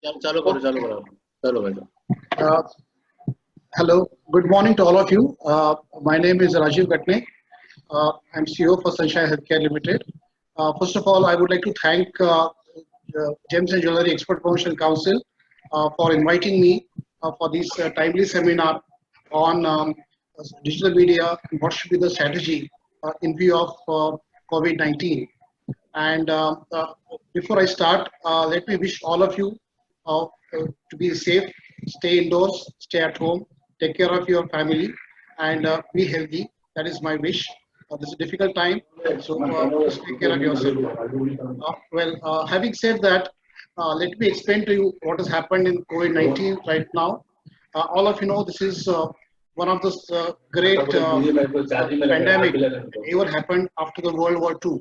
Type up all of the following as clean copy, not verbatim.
चालू करो चलो भाई साहब। Uh, Hello, good morning to all of you. My name is Rajiv Ghatne. I'm CEO for Sunshine Healthcare Limited. First of all, I would like to thank Gems and Jewelry Export Promotion Council for inviting me for this timely seminar on digital media and what should be the strategy in view of COVID-19. And before I start, let me wish all of you to be safe, stay indoors, stay at home, take care of your family, and be healthy. That is my wish. This is a difficult time, so just take care of yourself. Having said that, let me explain to you what has happened in COVID-19 right now. All of you know this is one of the great pandemic ever happened after the World War II.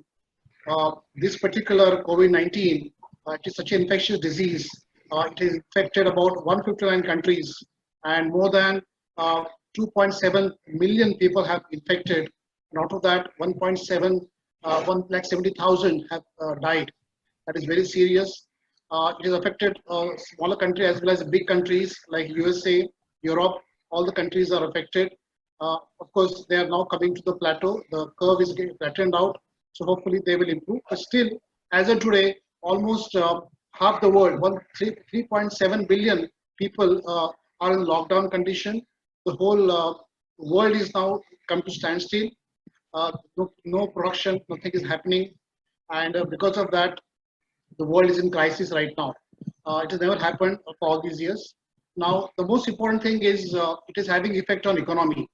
This particular COVID-19, it is such an infectious disease. It has infected about 159 countries, and more than 2.7 million people have infected. And out of that, 1,70,000 have died. That is very serious. It has affected smaller countries as well as big countries like USA, Europe. All the countries are affected. Of course, they are now coming to the plateau. The curve is getting flattened out. So hopefully they will improve. But still, as of today, almost half the world, 3.7 billion people are in lockdown condition. The whole world is now come to standstill. No production, nothing is happening. And because of that, the world is in crisis right now. It has never happened for all these years. Now, the most important thing is it is having effect on economy.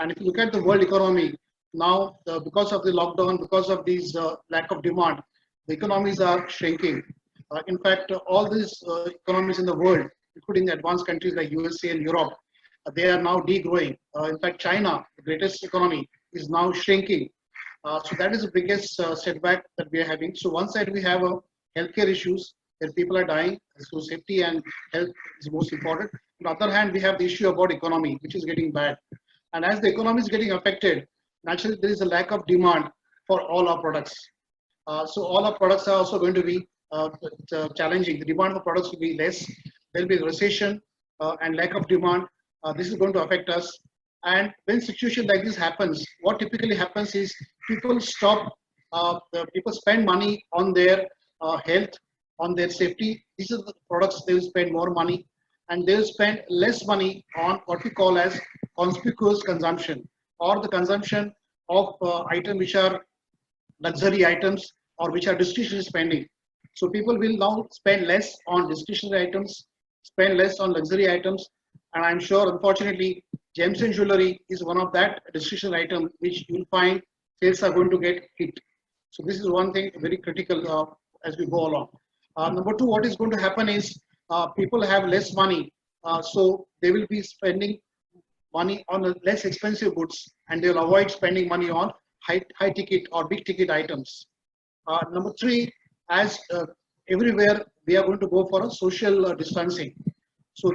And if you look at the world economy, now because of the lockdown, because of these lack of demand, the economies are shrinking. In fact, all these economies in the world, including advanced countries like USA and Europe, they are now degrowing. In fact, China, the greatest economy, is now shrinking. So that is the biggest setback that we are having. So one side we have healthcare issues where people are dying, so safety and health is most important. On the other hand, we have the issue about economy, which is getting bad. And as the economy is getting affected, naturally there is a lack of demand for all our products. So all our products are also going to be challenging. The demand for products will be less. There will be recession and lack of demand. This is going to affect us. And when situation like this happens, what typically happens is people stop, people spend money on their health, on their safety. These are the products they will spend more money, and they will spend less money on what we call as conspicuous consumption, or the consumption of items which are luxury items or which are discretionary spending. So people will now spend less on discretionary items, spend less on luxury items, and I'm sure, unfortunately, gems and jewelry is one of that discretionary item which you'll find sales are going to get hit. So this is one thing very critical as we go along. Number two, what is going to happen is people have less money, so they will be spending money on less expensive goods, and they will avoid spending money on high ticket or big ticket items. Number three, as everywhere we are going to go for a social distancing. So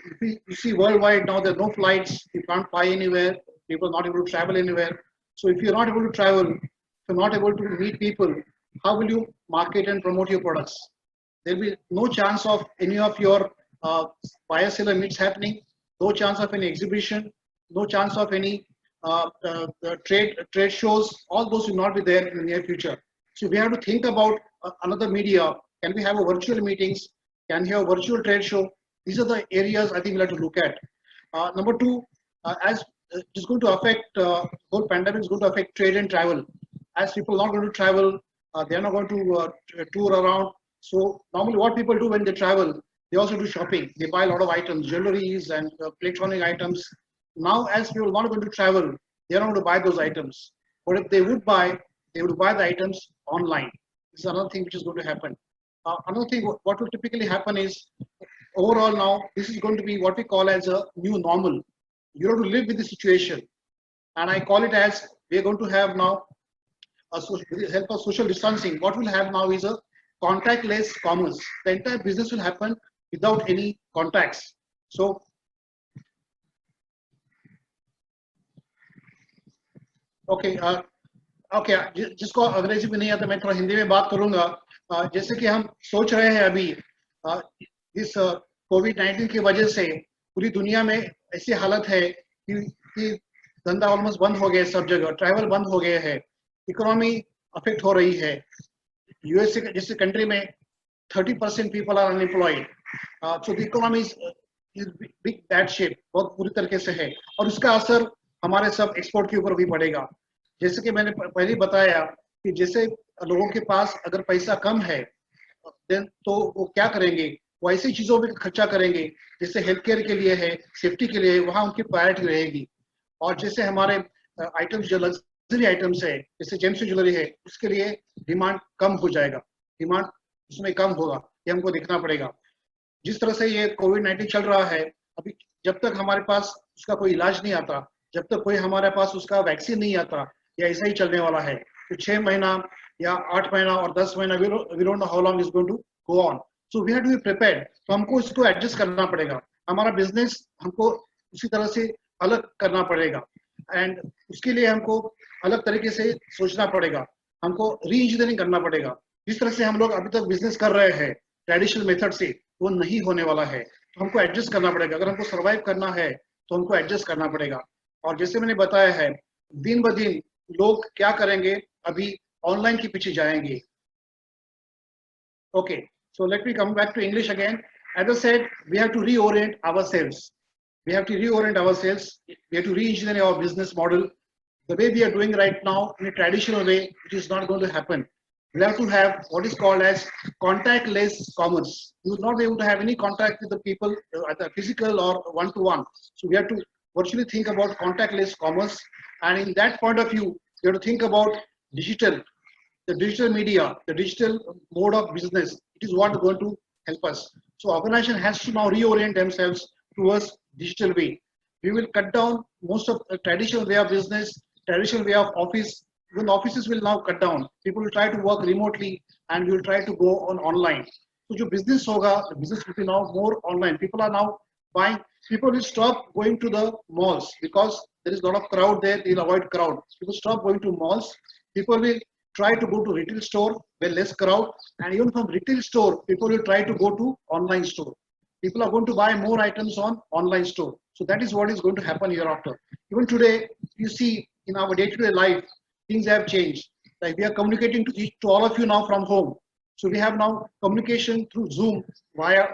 if you see worldwide now, there are no flights, you can't fly anywhere, people are not able to travel anywhere. So if you're not able to travel, if you're not able to meet people, how will you market and promote your products? There will be no chance of any of your buyer seller meets happening, no chance of any exhibition, no chance of any trade shows. All those will not be there in the near future. So we have to think about another media. Can we have a virtual meetings? Can we have a virtual trade show? These are the areas I think we'll have to look at. Number two, as it's going to affect, whole pandemic is going to affect trade and travel. As people are not going to travel, they're not going to tour around. So normally what people do when they travel, they also do shopping. They buy a lot of items, jewelries and electronic items. Now as people are not going to travel, they're not going to buy those items. But if they would buy the items online. This is another thing which is going to happen. Another thing, what will typically happen is, overall now, this is going to be what we call as a new normal. You have to live with the situation. And I call it as, we are going to have now, with the help of social distancing, what we'll have now is a contactless commerce. The entire business will happen without any contacts. So, okay, जिसको अंग्रेजी में नहीं आता मैं थोड़ा हिंदी में बात करूंगा. जैसे कि हम सोच रहे हैं अभी, this COVID-19 की वजह से पूरी दुनिया में ऐसी हालत है कि धंधा ऑलमोस्ट बंद हो गया है, सब जगह ट्रैवल बंद हो गया है, इकोनॉमी अफेक्ट हो रही है। यूएसए जैसे कंट्री में 30% people are unemployed, so the economy is big bad shape, बहुत बुरी तरीके से है, और उसका असर हमारे सब एक्सपोर्ट के ऊपर भी पड़ेगा। जैसे कि मैंने पहले बताया कि जैसे लोगों के पास अगर पैसा कम है देन तो वो क्या करेंगे, वो ऐसी चीजों में खर्चा करेंगे जैसे हेल्थ केयर के लिए है, सेफ्टी के लिए, वहां उनकी प्रायोरिटी रहेगी। और जैसे हमारे आइटम्स जो लग्जरी आइटम्स है जैसे जेम्स ज्वेलरी है, उसके लिए डिमांड कम हो जाएगा, डिमांड उसमें कम होगा, ये हमको देखना पड़ेगा। जिस तरह से ये कोविड-19 चल रहा है, अभी जब तक हमारे पास उसका कोई इलाज नहीं आता, जब तक कोई हमारे पास उसका वैक्सीन नहीं आता, या ऐसा ही चलने वाला है, तो 6 महीना या 8 महीना और 10 महीना we don't know how long is going to go on, so we have to be prepared. तो हमको इसको एडजस्ट करना पड़ेगा, हमारा बिजनेस हमको उसी तरह से अलग करना पड़ेगा, एंड उसके लिए हमको अलग तरीके से सोचना पड़ेगा, हमको री इंजीनियरिंग करना पड़ेगा। जिस तरह से हम लोग अभी तक बिजनेस कर रहे हैं ट्रेडिशनल मेथड से, वो नहीं होने वाला है, तो हमको एडजस्ट करना पड़ेगा। अगर हमको सर्वाइव करना है तो हमको एडजस्ट करना पड़ेगा। और जैसे मैंने बताया है, दिन ब दिन लोग क्या करेंगे, अभी ऑनलाइन के पीछे जाएंगे। Okay, so let me come back to English again. As I said, we have to reorient ourselves. We have to reorient ourselves. We have to re-engineer our business model. The way we are doing right now, in a traditional way, it is not going to happen. We have to have what is called as contactless commerce. You will not be able to have any contact with the people, either physical or one-to-one. So we have to virtually think about contactless commerce. And in that point of view, you have to think about digital, the digital media, the digital mode of business. It is what is going to help us. So organization has to now reorient themselves towards digital way. We will cut down most of the traditional way of business, traditional way of office. Even offices will now cut down. People will try to work remotely and we will try to go on online. So जो business होगा, the business will be now more online. People are now buying. People will stop going to the malls because there is a lot of crowd there. They will avoid crowd. People stop going to malls. People will try to go to retail store where less crowd, and even from retail store, people will try to go to online store. People are going to buy more items on online store. So that is what is going to happen hereafter. Even today, you see in our day-to-day life, things have changed. Like we are communicating to all of you now from home. So we have now communication through Zoom via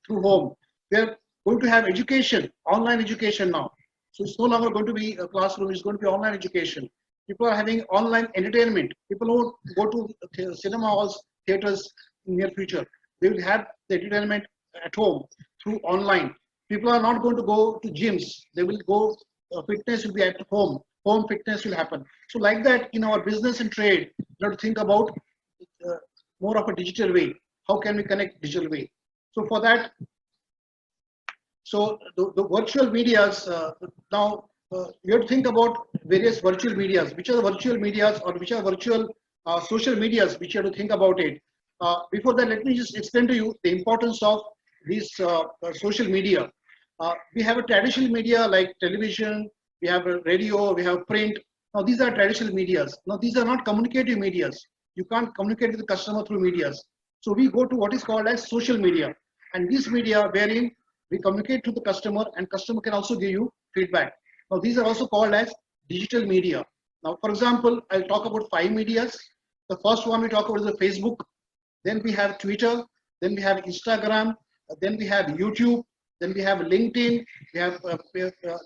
through home. We are going to have education, online education now. So it's no longer going to be a classroom, it's going to be online education. People are having online entertainment. People who go to cinema halls, theaters in near future, they will have the entertainment at home through online. People are not going to go to gyms. They will go, fitness will be at home. Home fitness will happen. So like that, in our business and trade, we have to think about more of a digital way. How can we connect digital way? So for that, so the virtual medias, now you have to think about various virtual medias. Which are the virtual medias or which are virtual social medias which you have to think about it. Before that, let me just explain to you the importance of these social media. We have a traditional media like television, we have a radio, we have print. Now these are traditional medias. Now these are not communicative medias. You can't communicate with the customer through medias. So we go to what is called as social media. And this media wherein we communicate to the customer and customer can also give you feedback. Now these are also called as digital media. Now for example, I'll talk about 5 medias. The first one we talk about is the Facebook, then we have Twitter, then we have Instagram, then we have YouTube, then we have LinkedIn. We have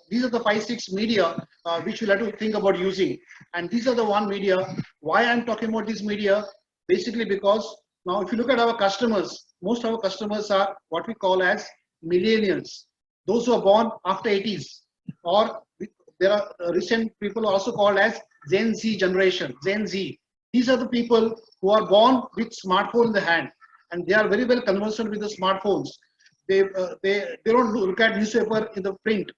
these are the 5-6 media which we'll have to think about using. And these are the one media. Why I'm talking about this media? Basically because now if you look at our customers, most of our customers are what we call as millennials, those who are born after 80s, or there are recent people also called as Gen Z generation, Gen Z. These are the people who are born with smartphone in the hand, and they are very well conversant with the smartphones. They don't look at newspaper in the print.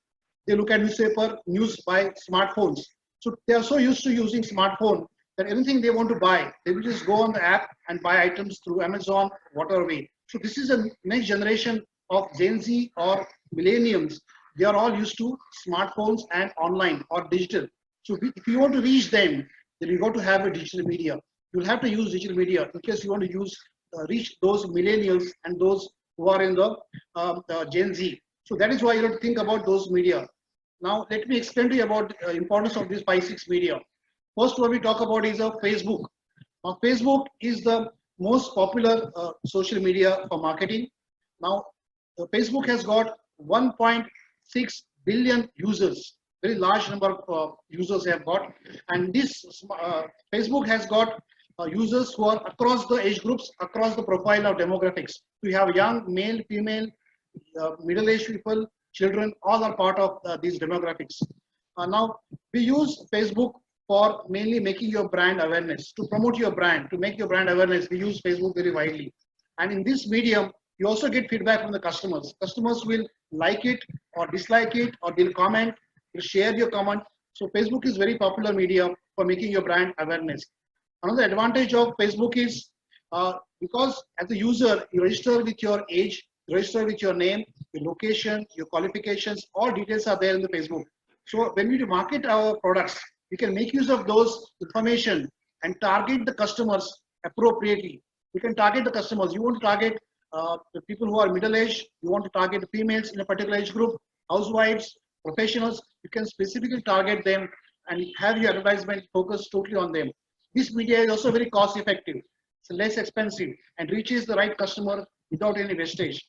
They look at newspaper news by smartphones. So they are so used to using smartphone that anything they want to buy, they will just go on the app and buy items through Amazon, whatever way. So this is a next generation of Gen Z or millennials. They are all used to smartphones and online or digital. So if you want to reach them, then you got to have a digital media. You'll have to use digital media in case you want to use reach those millennials and those who are in the Gen Z. So that is why you have to think about those media. Now let me explain to you about the importance of these 5-6 media. First what we talk about is Facebook. Now Facebook is the most popular social media for marketing. Now Facebook has got 1.6 billion users, very large number of users have got, and this Facebook has got users who are across the age groups, across the profile of demographics. We have young, male, female, middle-aged people, children, all are part of these demographics. Now, we use Facebook for mainly making your brand awareness, to promote your brand, to make your brand awareness. We use Facebook very widely. And in this medium, you also get feedback from the customers. Customers will like it or dislike it, or they'll comment, they'll share your comment. So Facebook is very popular media for making your brand awareness. Another advantage of Facebook is because as a user, you register with your age, you register with your name, your location, your qualifications, all details are there in the Facebook. So when we market our products, we can make use of those information and target the customers appropriately. We can target the customers. You want to target the people who are middle-aged, you want to target the females in a particular age group, housewives, professionals, you can specifically target them and have your advertisement focused totally on them. This media is also very cost effective, it's less expensive and reaches the right customer without any wastage.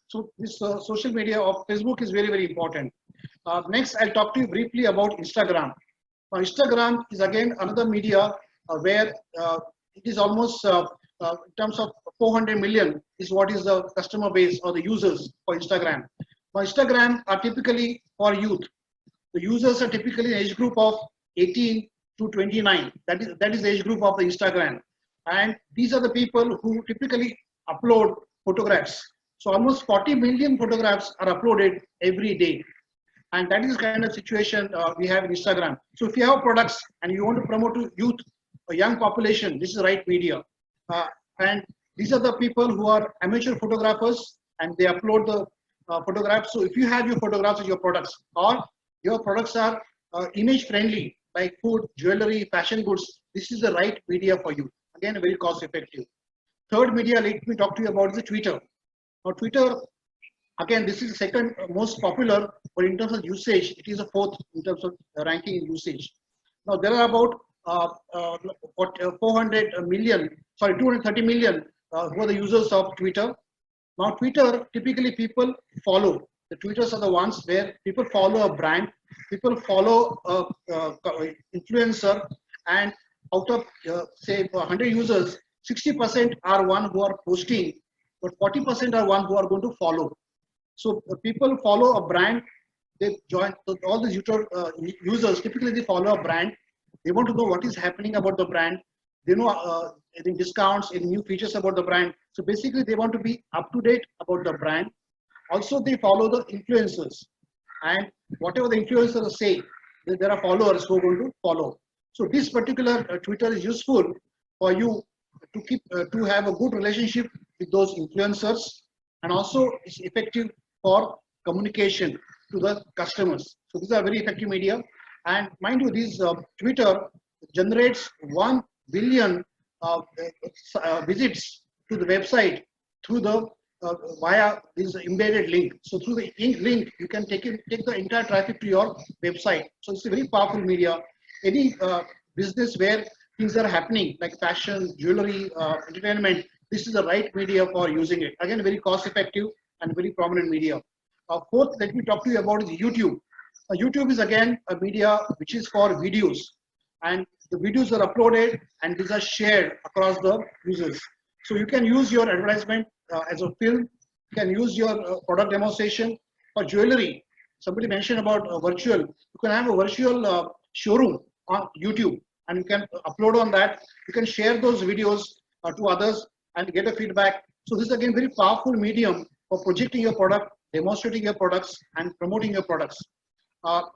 So this social media of Facebook is very, very important. Next, I'll talk to you briefly about Instagram. Now, Instagram is again another media where it is almost in terms of 400 million is what is the customer base or the users for Instagram. Now, Instagram are typically for youth. The users are typically an age group of 18 to 29. That is the age group of the Instagram. And these are the people who typically upload photographs. So almost 40 million photographs are uploaded every day. And that is the kind of situation we have in Instagram. So if you have products and you want to promote to youth, a young population, this is the right media. And these are the people who are amateur photographers and they upload the photographs. So if you have your photographs of your products, or your products are image friendly, like food, jewelry, fashion goods, this is the right media for you. Again, very cost effective. Third media, let me talk to you about the Twitter. Now Twitter, again, this is the second most popular, but in terms of usage, it is a fourth in terms of ranking in usage. Now there are about 230 million who are the users of Twitter. Now Twitter, typically people follow. The Twitters are the ones where people follow a brand, people follow a influencer, and out of say 100 users, 60% are one who are posting, but 40% are one who are going to follow. So people follow a brand, they join, so all the users, typically they follow a brand, they want to know what is happening about the brand, they know any discounts, any new features about the brand. So basically they want to be up to date about the brand. Also they follow the influencers, and whatever the influencers say, there are followers who are going to follow. So this particular Twitter is useful for you to keep to have a good relationship with those influencers, and also it's effective for communication to the customers. So these are very effective media. And mind you, this Twitter generates 1 billion visits to the website through the via this embedded link. So through the link, you can take the entire traffic to your website. So it's a very powerful media. Any business where things are happening like fashion, jewelry, entertainment, this is the right media for using it. Again, very cost effective and very prominent media. Fourth, let me talk to you about is YouTube. YouTube is again a media which is for videos, and the videos are uploaded and these are shared across the users. So you can use your advertisement as a film, you can use your product demonstration for jewelry. Somebody mentioned about virtual, you can have a virtual showroom on YouTube and you can upload on that. You can share those videos to others and get a feedback. So this is again very powerful medium for projecting your product, demonstrating your products and promoting your products.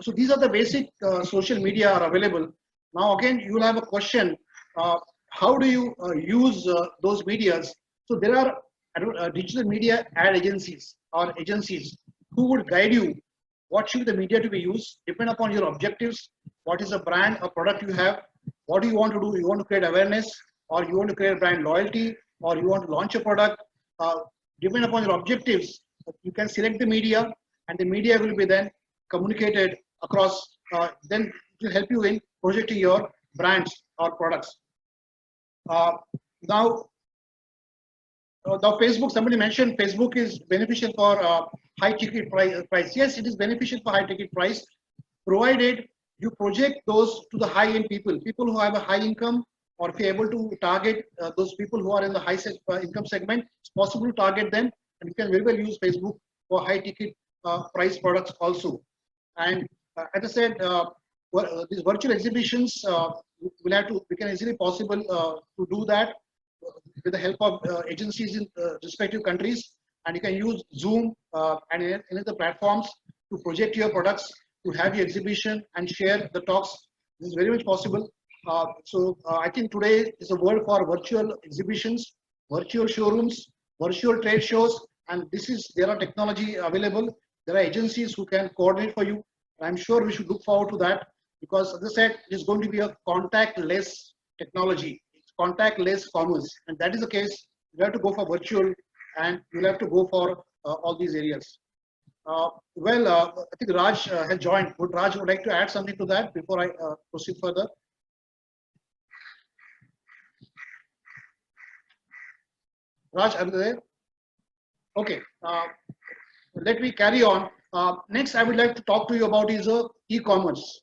So these are the basic social media are available. Now again, you will have a question, how do you use those medias? So there are digital media ad agencies or agencies who would guide you what should the media to be used, depend upon your objectives, what is the brand or product you have, what do you want to do, you want to create awareness, or you want to create brand loyalty, or you want to launch a product. depending upon your objectives, you can select the media, and the media will be then communicated across. Then it will help you in projecting your brands or products. Now, now Facebook, somebody mentioned Facebook is beneficial for high ticket price. Yes, it is beneficial for high ticket price, provided you project those to the high end people who have a high income, or if you're able to target those people who are in the high income segment, it's possible to target them, and you can very well use Facebook for high ticket price products also. And as I said, these virtual exhibitions we can easily possible to do that with the help of agencies in respective countries, and you can use Zoom and any other platforms to project your products, to have your exhibition and share the talks. This is very much possible. I think today is a world for virtual exhibitions, virtual showrooms, virtual trade shows, and there are technology available. There are agencies who can coordinate for you. I'm sure we should look forward to that, because as I said, it is going to be a contactless technology. Contactless commerce, and that is the case. You have to go for virtual, and you'll have to go for all these areas. I think Raj has joined. Raj would like to add something to that before I proceed further? Raj, are you there? Okay. Let me carry on. Next, I would like to talk to you about is e-commerce.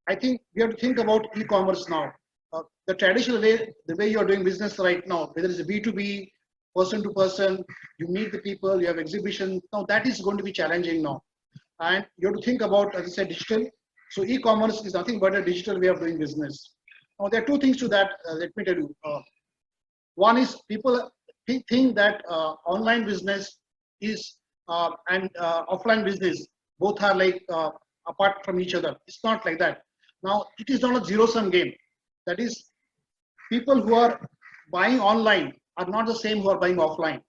I think we have to think about e-commerce now. The traditional way, the way you are doing business right now, whether it's a B2B, person to person, you meet the people, you have exhibition. Now that is going to be challenging now. And you have to think about, as I said, digital. So e-commerce is nothing but a digital way of doing business. Now there are two things to that, let me tell you. One is people think that online business is and offline business, both are like apart from each other. It's not like that. Now it is not a zero-sum game. That is, people who are buying online are not the same who are buying offline.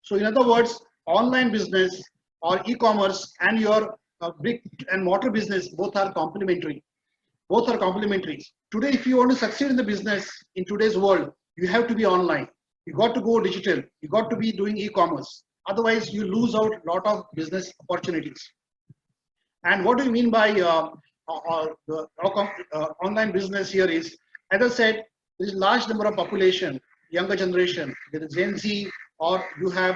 So in other words, online business or e-commerce and your brick and mortar business, both are complementary. Both are complementary. Today, if you want to succeed in the business in today's world, you have to be online. You got to go digital. You got to be doing e-commerce. Otherwise, you lose out a lot of business opportunities. And what do you mean by online business here is, as I said, there is a large number of population, younger generation, whether Gen Z or you have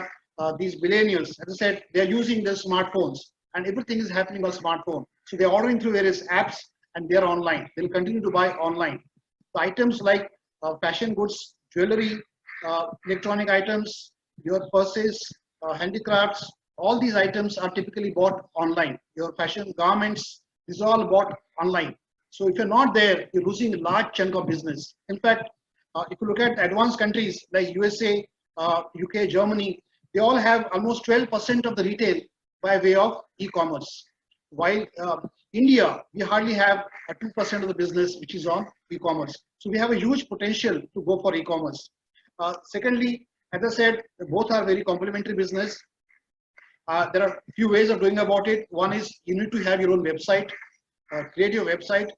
these millennials. As I said, they are using their smartphones, and everything is happening on smartphone. So they are ordering through various apps, and they are online. They will continue to buy online. The items like fashion goods, jewelry, electronic items, your purses, handicrafts, all these items are typically bought online. Your fashion garments, these are all bought online. So if you're not there, you're losing a large chunk of business. In fact, if you look at advanced countries like USA, UK, Germany, they all have almost 12% of the retail by way of e-commerce. While India, we hardly have 2% of the business which is on e-commerce. So we have a huge potential to go for e-commerce. Secondly, as I said, both are very complementary business. There are a few ways of doing about it. One is you need to have your own website, create your website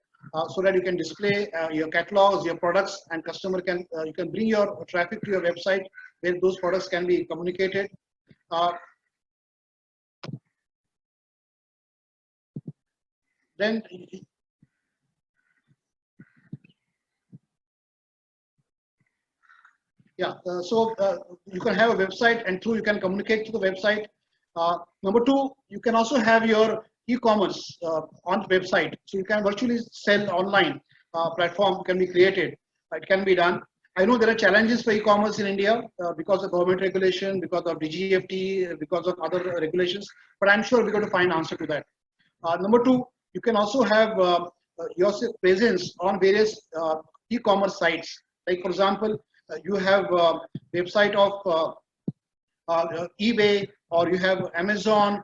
so that you can display your catalogs, your products, and customer can you can bring your traffic to your website where those products can be communicated. Then yeah, you can have a website, and through you can communicate to the website. Number two, you can also have your e-commerce on the website, so you can virtually sell online. Platform can be created. It can be done. I know there are challenges for e-commerce in India because of government regulation, because of GJEPC, because of other regulations, but I'm sure we're going to find answer to that. Number two, you can also have your presence on various e-commerce sites. Like for example, you have a website of eBay, or you have Amazon.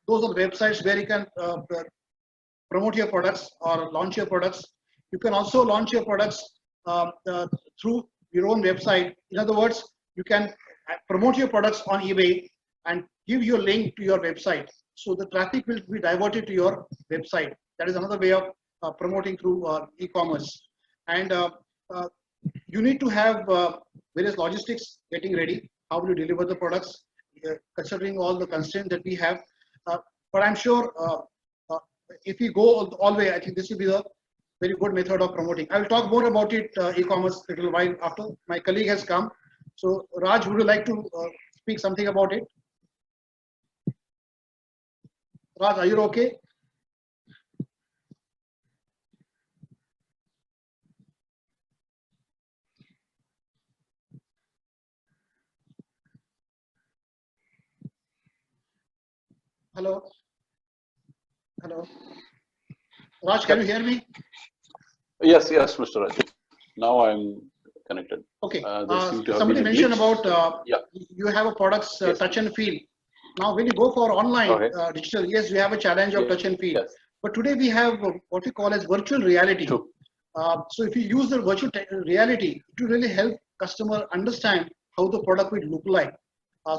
Those are the websites where you can promote your products or launch your products. You can also launch your products through your own website. In other words, you can promote your products on eBay and give your link to your website. So the traffic will be diverted to your website. That is another way of promoting through e-commerce. And you need to have various logistics getting ready. How will you deliver the products? considering all the constraints that we have. But I'm sure if we go all the way, I think this will be the very good method of promoting. I will talk more about it, e-commerce, a little while after my colleague has come. So Raj, would you like to speak something about it? Raj, are you okay? Hello? Hello? Raj, can you hear me? Yes, yes, Mr. Rajiv. Now I'm connected. Okay. Somebody mentioned about yeah. You have a product's Yes. touch and feel. Now, when you go for online digital, yes, we have a challenge of touch and feel. Yes. But today we have what we call as virtual reality. True. So if you use the virtual reality, it will really help customer understand how the product will look like.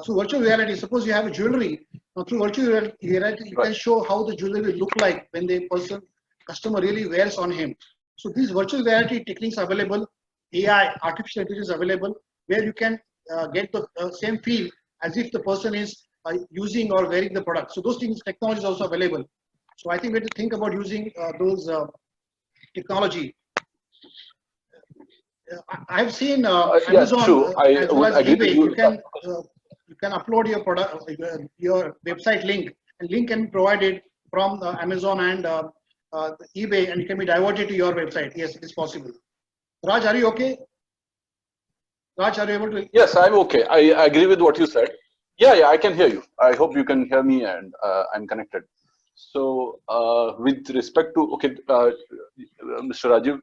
So virtual reality, suppose you have a jewelry. Now through virtual reality, you can show how the jewelry will look like when the customer really wears on him. So these virtual reality techniques are available. AI, artificial intelligence is available, where you can get the same feel as if the person is using or wearing the product. So those things, technology is also available. So I think we have to think about using those technology. I've seen Amazon as well as eBay. You can upload your product, your website link, and link can be provided from Amazon and eBay, and it can be diverted to your website. Yes, it is possible. Raj, are you okay? Raj, are you able to? Yes, I'm okay. I agree with what you said. Yeah, I can hear you. I hope you can hear me, and I'm connected. So, with respect to Mr. Rajiv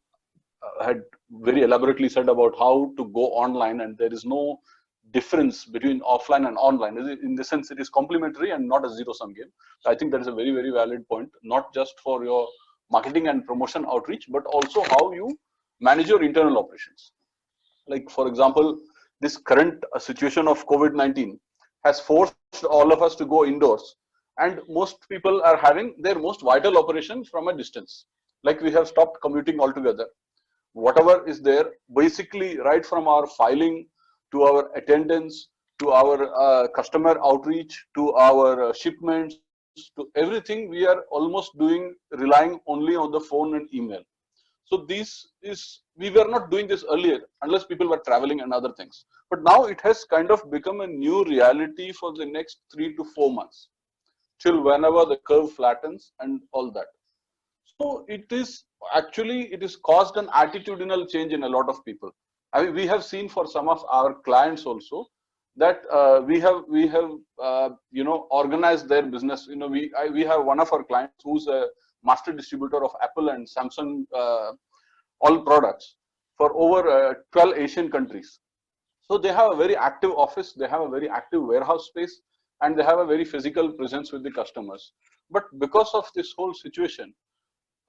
had very elaborately said about how to go online, and there is no difference between offline and online. In the sense, it is complementary and not a zero-sum game. I think that is a very, very valid point, not just for your marketing and promotion outreach, but also how you manage your internal operations. Like, for example, this current situation of COVID-19 has forced all of us to go indoors, and most people are having their most vital operations from a distance. Like, we have stopped commuting altogether. Whatever is there, basically right from our filing to our attendance to our customer outreach to our shipments to everything, we are almost relying only on the phone and email. So we were not doing this earlier unless people were traveling and other things. But now it has kind of become a new reality for the next 3 to 4 months, till whenever the curve flattens and all that. So it is caused an attitudinal change in a lot of people. I mean, we have seen for some of our clients also that we have organized their business. We have one of our clients who's a master distributor of Apple and Samsung all products for over 12 Asian countries. So they have a very active office, they have a very active warehouse space, and they have a very physical presence with the customers. But because of this whole situation,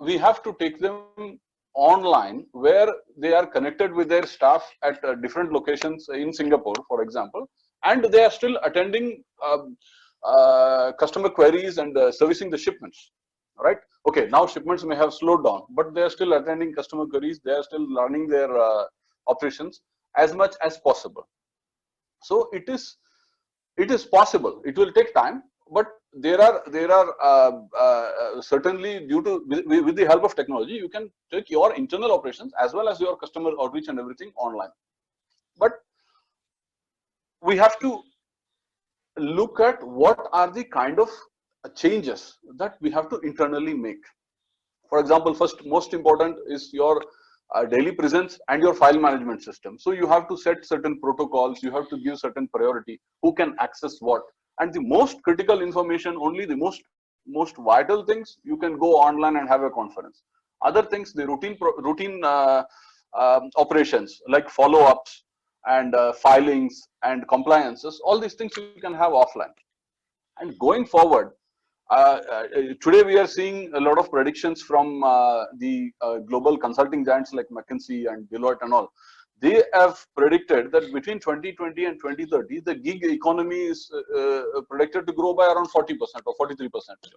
we have to take them online, where they are connected with their staff at different locations in Singapore, for example, and they are still attending customer queries and servicing the shipments, right? Okay, now shipments may have slowed down, but they are still attending customer queries, they are still running their operations as much as possible. So it is possible. It will take time, but there are certainly, with the help of technology, you can take your internal operations as well as your customer outreach and everything online. But we have to look at what are the kind of changes that we have to internally make. For example, first, most important is your daily presence and your file management system. So you have to set certain protocols, you have to give certain priority, who can access what, and the most critical information, only the most vital things, you can go online and have a conference. Other things, the routine operations like follow-ups and filings and compliances, all these things you can have offline. And going forward, today we are seeing a lot of predictions from the global consulting giants like McKinsey and Deloitte and all. They have predicted that between 2020 and 2030, the gig economy is predicted to grow by around 40% or 43%.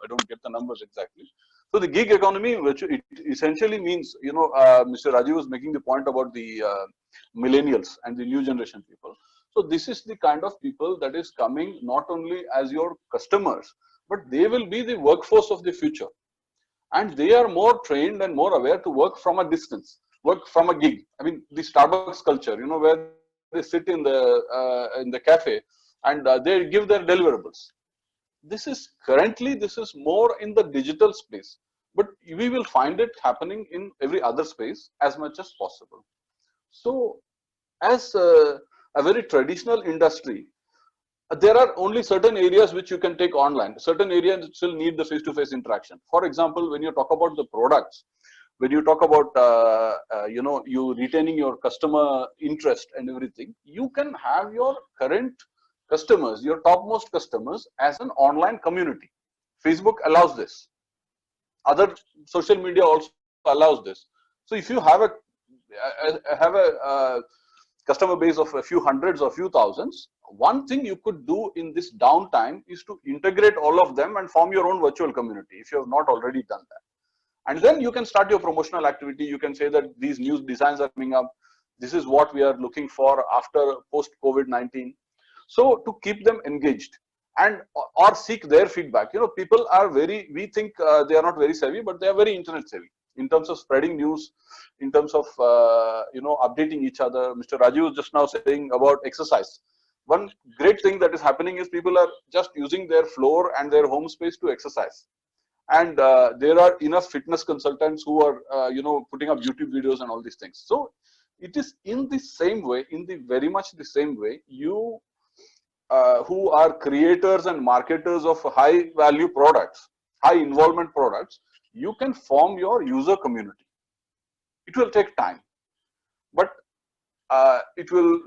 I don't get the numbers exactly. So the gig economy, which it essentially means, Mr. Rajiv was making the point about the millennials and the new generation people. So this is the kind of people that is coming not only as your customers, but they will be the workforce of the future. And they are more trained and more aware to work from a distance, work from a gig. I mean, the Starbucks culture, you know, where they sit in the cafe and they give their deliverables. This is more in the digital space, but we will find it happening in every other space as much as possible. So as a very traditional industry, there are only certain areas which you can take online. Certain areas still need the face-to-face interaction. For example, when you talk about the products, when you talk about you know, you retaining your customer interest and everything, you can have your current customers, your topmost customers, as an online community. Facebook allows this. Other social media also allows this. So if you have a customer base of a few hundreds or few thousands, one thing you could do in this downtime is to integrate all of them and form your own virtual community if you have not already done that. And then you can start your promotional activity. You can say that these new designs are coming up. This is what we are looking for after post-COVID-19. So to keep them engaged and or seek their feedback. You know, people are we think they are not very savvy, but they are very internet savvy in terms of spreading news, in terms of you know, updating each other. Mr. Rajiv was just now saying about exercise. One great thing that is happening is people are just using their floor and their home space to exercise. And there are enough fitness consultants who are you know, putting up YouTube videos and all these things. So it is in the same way, in the very much the same way, you who are creators and marketers of high value products, high involvement products, you can form your user community. It will take time, but it will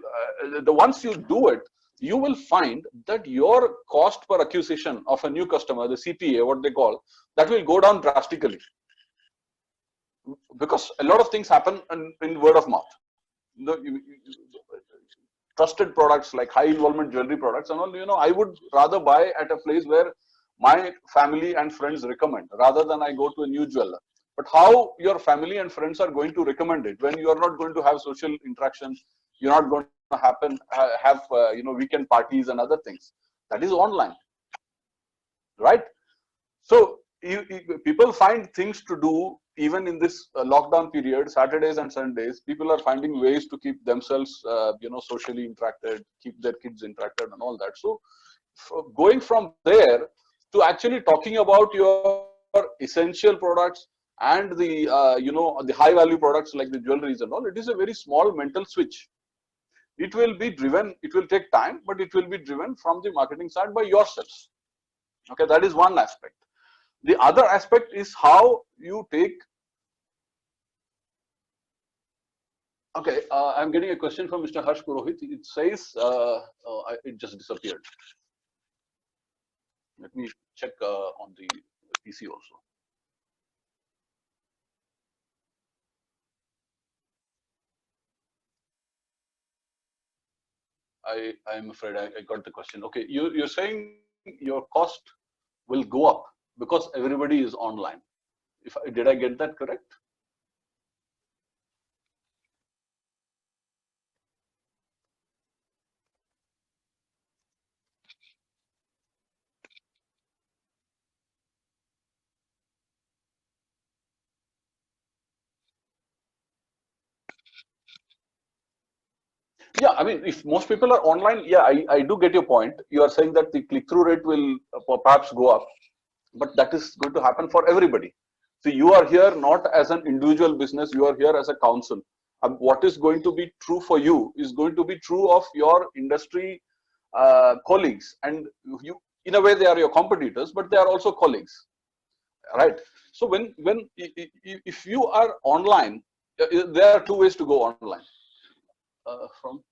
once you do it, you will find that your cost per acquisition of a new customer, the CPA, what they call, that will go down drastically, because a lot of things happen in word of mouth. Trusted products like high involvement jewelry products and all, you know, I would rather buy at a place where my family and friends recommend, rather than I go to a new jeweler. But how your family and friends are going to recommend it when you are not going to have social interactions, you're not going to have you know, weekend parties and other things? That is online, right? So people find things to do even in this lockdown period. Saturdays and Sundays, people are finding ways to keep themselves you know, socially interacted, keep their kids interacted and all that. So going from there to actually talking about your essential products and the you know, the high value products like the jewelries and all, it is a very small mental switch. It will be driven, it will take time, but it will be driven from the marketing side by yourselves. Okay, that is one aspect. The other aspect is how you take. Okay, I'm getting a question from Mr. Harsh Purohit. It says it just disappeared. Let me check on the PC also. I'm afraid I got the question. Okay, you're saying your cost will go up because everybody is online. Did I get that correct? Yeah, I mean, if most people are online, yeah, I do get your point. You are saying that the click-through rate will perhaps go up, but that is going to happen for everybody. So you are here not as an individual business, you are here as a council. What is going to be true for you is going to be true of your industry colleagues, and you, in a way, they are your competitors, but they are also colleagues, right? So when if you are online, there are two ways to go online. From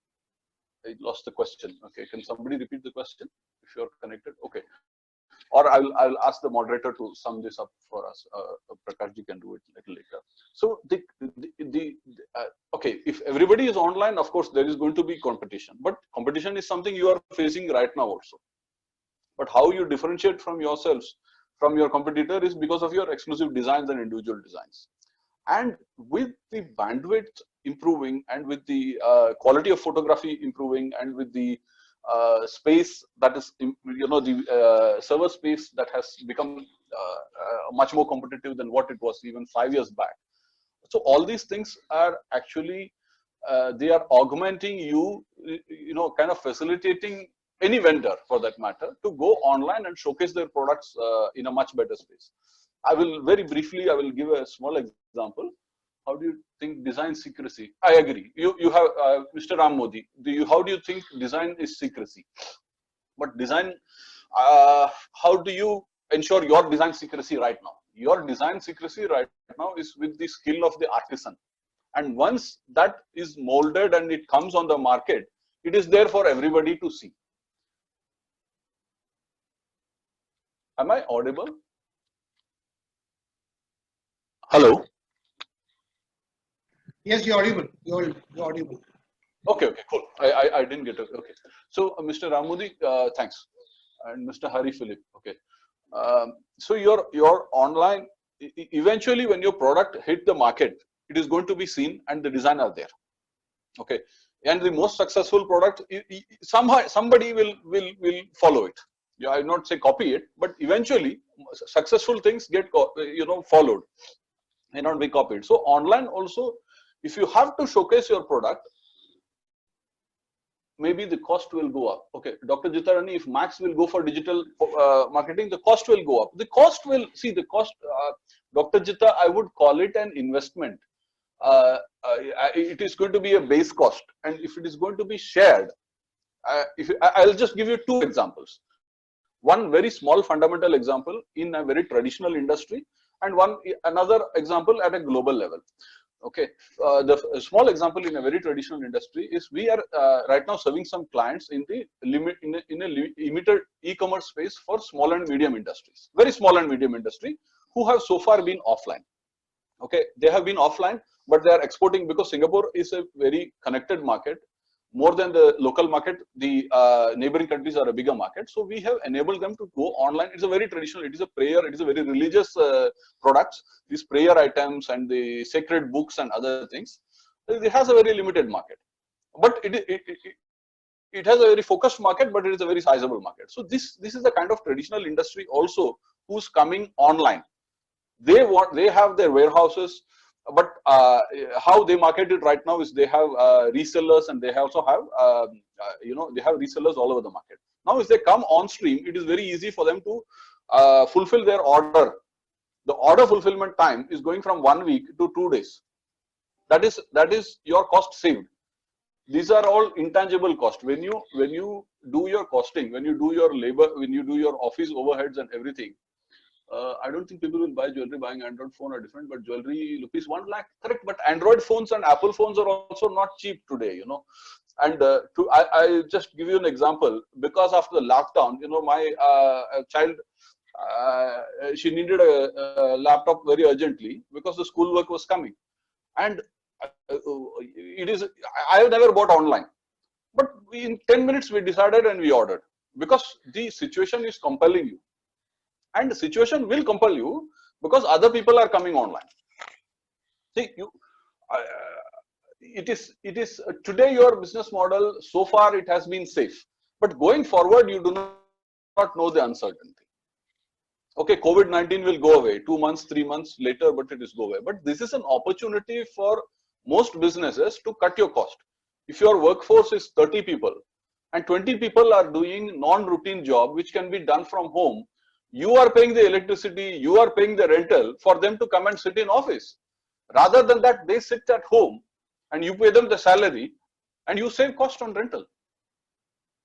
I lost the question. Okay, can somebody repeat the question if you are connected? Okay, or I'll ask the moderator to sum this up for us. Prakash can do it a little later. So okay, if everybody is online, of course there is going to be competition, but competition is something you are facing right now also. But how you differentiate from yourselves from your competitor is because of your exclusive designs and individual designs. And with the bandwidth improving, and with the quality of photography improving, and with the space that is, the server space that has become much more competitive than what it was even 5 years back. So all these things are actually they are augmenting you, kind of facilitating any vendor for that matter to go online and showcase their products in a much better space. I will very briefly, I will give a small example. How do you think design secrecy? I agree. You have Mr. Ram Modi. How do you think design is secrecy? But design, how do you ensure your design secrecy right now? Your design secrecy right now is with the skill of the artisan. And once that is molded and it comes on the market, it is there for everybody to see. Am I audible? Hello? Yes, you're audible. You're audible. Okay, cool. I didn't get it. Okay. So, Mr. Ramodi, thanks. And Mr. Hari Philip. Okay. So your online, eventually when your product hit the market, it is going to be seen and the design are there. Okay. And the most successful product, somehow somebody will follow it. Yeah, I will not say copy it, but eventually successful things get followed, may not be copied. So online also, if you have to showcase your product, maybe the cost will go up. Okay, Dr. Jitarani, if Max will go for digital marketing, the cost will go up. The cost will, see the cost, Dr. Jita, I would call it an investment. It is going to be a base cost. And if it is going to be shared, I'll just give you two examples. One very small fundamental example in a very traditional industry, and another example at a global level. Okay, the small example in a very traditional industry is we are right now serving some clients in the limited e-commerce space for small and medium industries, very small and medium industry, who have so far been offline. Okay, they have been offline, but they are exporting because Singapore is a very connected market. More than the local market, the neighboring countries are a bigger market. So we have enabled them to go online. It's a very traditional, it is a prayer, it is a very religious products, these prayer items and the sacred books and other things. It has a very limited market. But it has a very focused market, but it is a very sizable market. So this is the kind of traditional industry also who's coming online. They have their warehouses, but how they market it right now is they have resellers, and they also have they have resellers all over the market. Now if they come on stream, it is very easy for them to fulfill their order. The order fulfillment time is going from 1 week to 2 days. That is your cost saved. These are all intangible costs. When you do your costing, when you do your labor, when you do your office overheads and everything, I don't think people will buy jewelry. Buying Android phone are different, but jewelry rupees 1 lakh, correct. But Android phones and Apple phones are also not cheap today, And I just give you an example, because after the lockdown, my child, she needed a laptop very urgently because the schoolwork was coming, and I have never bought online, but in 10 minutes we decided and we ordered, because the situation is compelling you. And the situation will compel you because other people are coming online. See, it is today your business model, so far it has been safe, but going forward you do not know the uncertainty. Okay, COVID-19 will go away 2 months, 3 months later, but it is go away. But this is an opportunity for most businesses to cut your cost. If your workforce is 30 people and 20 people are doing non-routine job which can be done from home, you are paying the electricity, you are paying the rental for them to come and sit in office. Rather than that, they sit at home and you pay them the salary and you save cost on rental.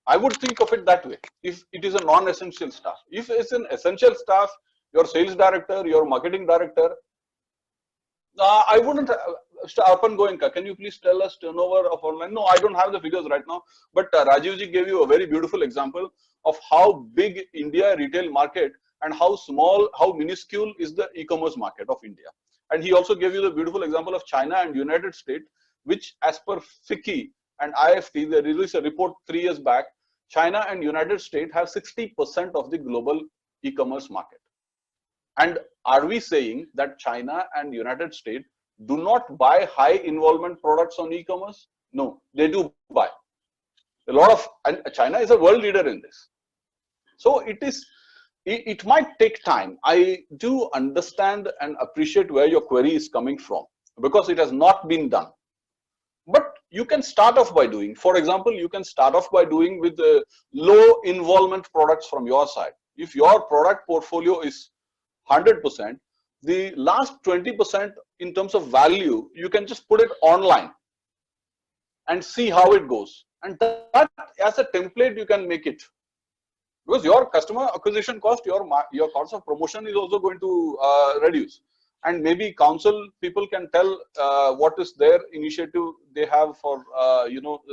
I would think of it that way. If it is a non-essential staff, if it's an essential staff, your sales director, your marketing director, I wouldn't. Mr. Arpan Goenka, can you please tell us turnover of online? No, I don't have the figures right now, but Rajiv ji gave you a very beautiful example of how big India retail market and how small, how minuscule is the e-commerce market of India. And he also gave you the beautiful example of China and United States, which as per FICCI and IFT, they released a report 3 years back, China and United States have 60% of the global e-commerce market. And are we saying that China and United States do not buy high involvement products on e-commerce? No, they do buy. A lot of, and China is a world leader in this. So it might take time. I do understand and appreciate where your query is coming from, because it has not been done. But you can start off by doing, for example, you can start off by doing with the low involvement products from your side. If your product portfolio is 100%, the last 20% in terms of value, you can just put it online and see how it goes. And that as a template, you can make it. Because your customer acquisition cost, your cost of promotion is also going to reduce. And maybe council people can tell what is their initiative they have for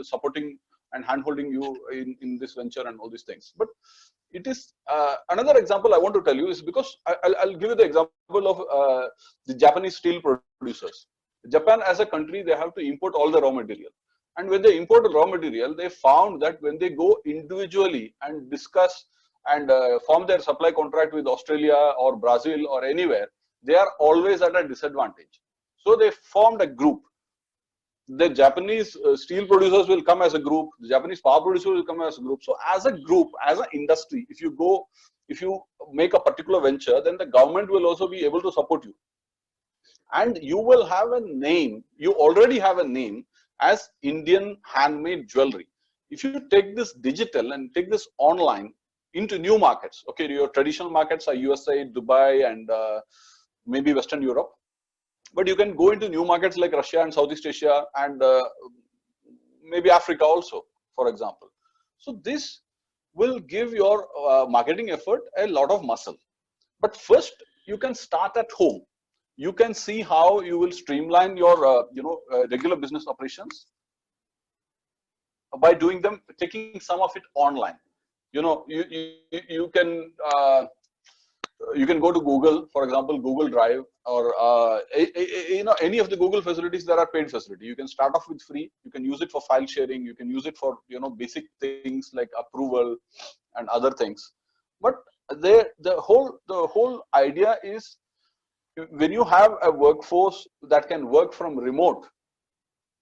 supporting and handholding you in this venture and all these things. But it is another example I want to tell you is because I'll give you the example of the Japanese steel producers. Japan as a country, they have to import all the raw material. And when they import the raw material, they found that when they go individually and discuss and form their supply contract with Australia or Brazil or anywhere, they are always at a disadvantage. So they formed a group. The Japanese steel producers will come as a group. The Japanese power producers will come as a group. So as a group, as an industry, if you make a particular venture, then the government will also be able to support you. And you will have a name. You already have a name as Indian handmade jewelry. If you take this digital and take this online into new markets, okay, your traditional markets are USA, Dubai, and maybe Western Europe, but you can go into new markets like Russia and Southeast Asia and maybe Africa also, for example. So this will give your marketing effort a lot of muscle. But first, you can start at home. You can see how you will streamline your regular business operations by doing them, taking some of it online. You can go to Google, for example, Google Drive, or any of the Google facilities that are paid facility. You can start off with free. You can use it for file sharing. You can use it for basic things like approval and other things. But the whole idea is, when you have a workforce that can work from remote,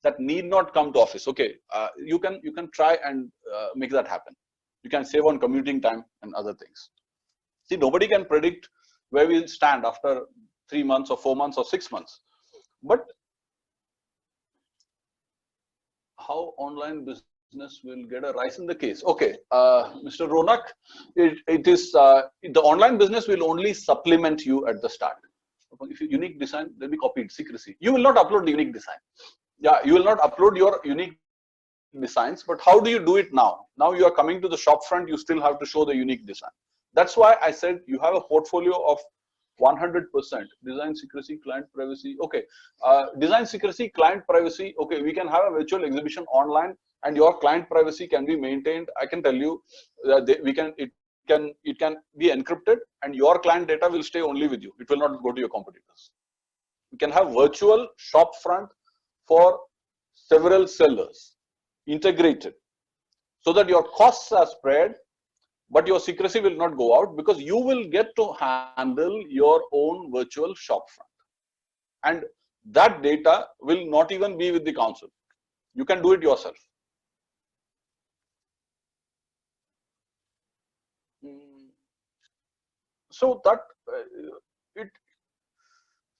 that need not come to office, okay, you can try and make that happen. You can save on commuting time and other things. See, nobody can predict where we'll stand after 3 months or 4 months or 6 months. But how online business will get a rise in the case? Okay, Mr. Ronak, it is the online business will only supplement you at the start. If you unique design, they'll be copied, secrecy. You will not upload the unique design. Yeah, you will not upload your unique designs, but how do you do it now? Now you are coming to the shop front, you still have to show the unique design. That's why I said you have a portfolio of 100%. Design secrecy, client privacy. Okay, design secrecy, client privacy. Okay, we can have a virtual exhibition online, and your client privacy can be maintained. I can tell you that it can be encrypted, and your client data will stay only with you. It will not go to your competitors. You can have virtual shop front for several sellers integrated, so that your costs are spread, but your secrecy will not go out, because you will get to handle your own virtual shop front. And that data will not even be with the council. You can do it yourself. So that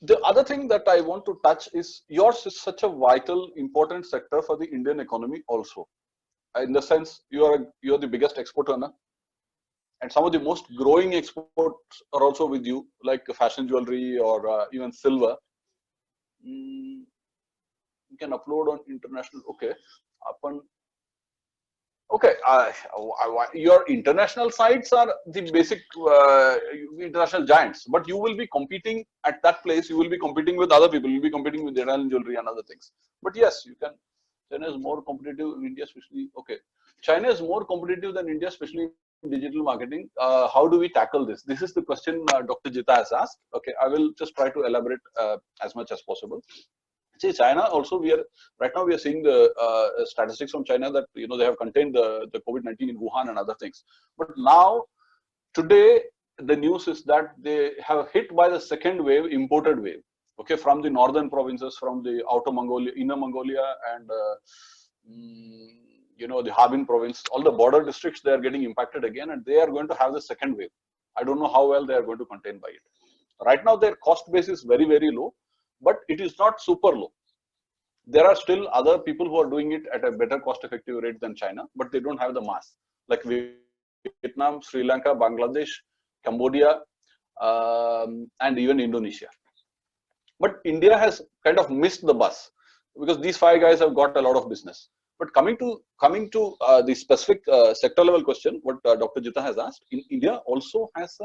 the other thing that I want to touch is, yours is such a vital, important sector for the Indian economy also. In the sense, you're the biggest export earner, and some of the most growing exports are also with you, like fashion jewelry or even silver. You can upload on international. Okay, okay, your international sites are the basic international giants, but you will be competing at that place. You will be competing with other people. You'll be competing with design jewelry and other things. But yes, you can. China is more competitive in India, especially. Okay, China is more competitive than India, especially in digital marketing. How do we tackle this? This is the question Dr. Jita has asked. Okay, I will just try to elaborate as much as possible. See, China also, right now we are seeing the statistics from China that they have contained the COVID-19 in Wuhan and other things. But now, today, the news is that they have hit by the second wave, imported wave. Okay, from the northern provinces, from the outer Mongolia, inner Mongolia, and the Harbin province, all the border districts, they are getting impacted again, and they are going to have the second wave. I don't know how well they are going to contain by it. Right now, their cost base is very, very low, but it is not super low. There are still other people who are doing it at a better cost-effective rate than China, but they don't have the mass, like Vietnam, Sri Lanka, Bangladesh, Cambodia, and even Indonesia. But India has kind of missed the bus because these five guys have got a lot of business. But coming to the specific sector level question, what Dr. Jita has asked, in India also has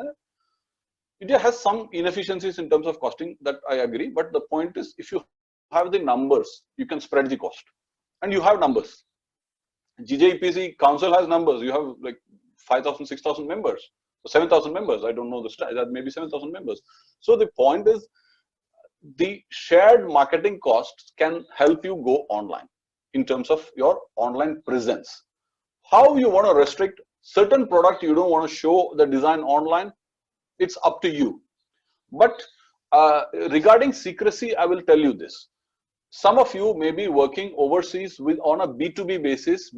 some inefficiencies in terms of costing, that I agree. But the point is, if you have the numbers, you can spread the cost, and you have numbers. GJEPC council has numbers. You have like 5,000, 6,000 members, 7,000 members. I don't know the stat. That maybe 7,000 members. So the point is, the shared marketing costs can help you go online in terms of your online presence. How you want to restrict certain product you don't want to show the design online, it's up to you. But regarding secrecy, I will tell you this. Some of you may be working overseas on a B2B basis,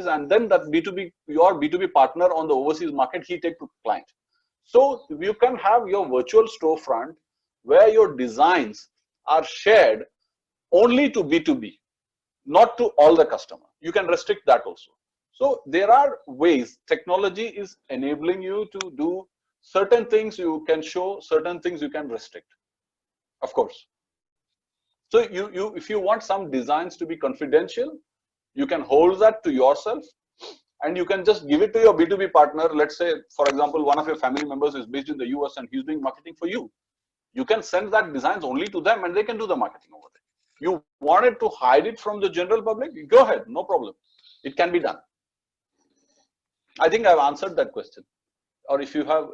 and then that your B2B partner on the overseas market, he take to client. So you can have your virtual storefront where your designs are shared only to B2B, not to all the customer. You can restrict that also. So there are ways. Technology is enabling you to do certain things you can show, certain things you can restrict, of course. So if you want some designs to be confidential, you can hold that to yourself, and you can just give it to your B2B partner. Let's say, for example, one of your family members is based in the US and he's doing marketing for you. You can send that designs only to them, and they can do the marketing over there. You wanted to hide it from the general public? Go ahead, no problem. It can be done. I think I've answered that question. Or if you have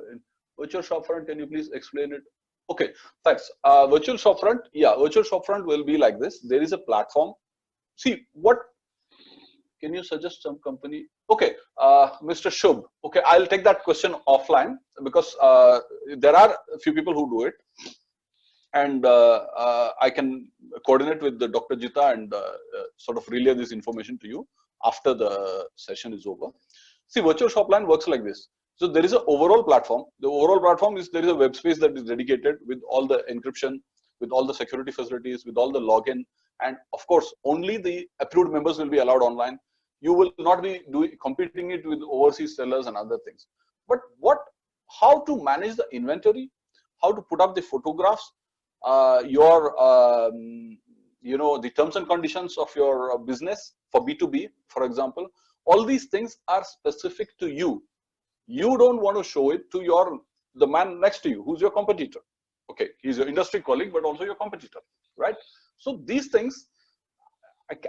virtual shopfront, can you please explain it? Okay, thanks. Virtual shopfront, yeah, virtual shopfront will be like this. There is a platform. See, can you suggest some company? Okay, Mr. Shubh. Okay, I'll take that question offline because there are a few people who do it, and I can coordinate with the Dr. Jita and sort of relay this information to you after the session is over. See, virtual shopline works like this. So there is an overall platform. The overall platform is, there is a web space that is dedicated with all the encryption, with all the security facilities, with all the login, and of course, only the approved members will be allowed online. You will not be competing it with overseas sellers and other things. But how to manage the inventory, how to put up the photographs, the terms and conditions of your business for B2B, for example, all these things are specific to you. You don't want to show it to the man next to you, who's your competitor. Okay, he's your industry colleague, but also your competitor, right? So these things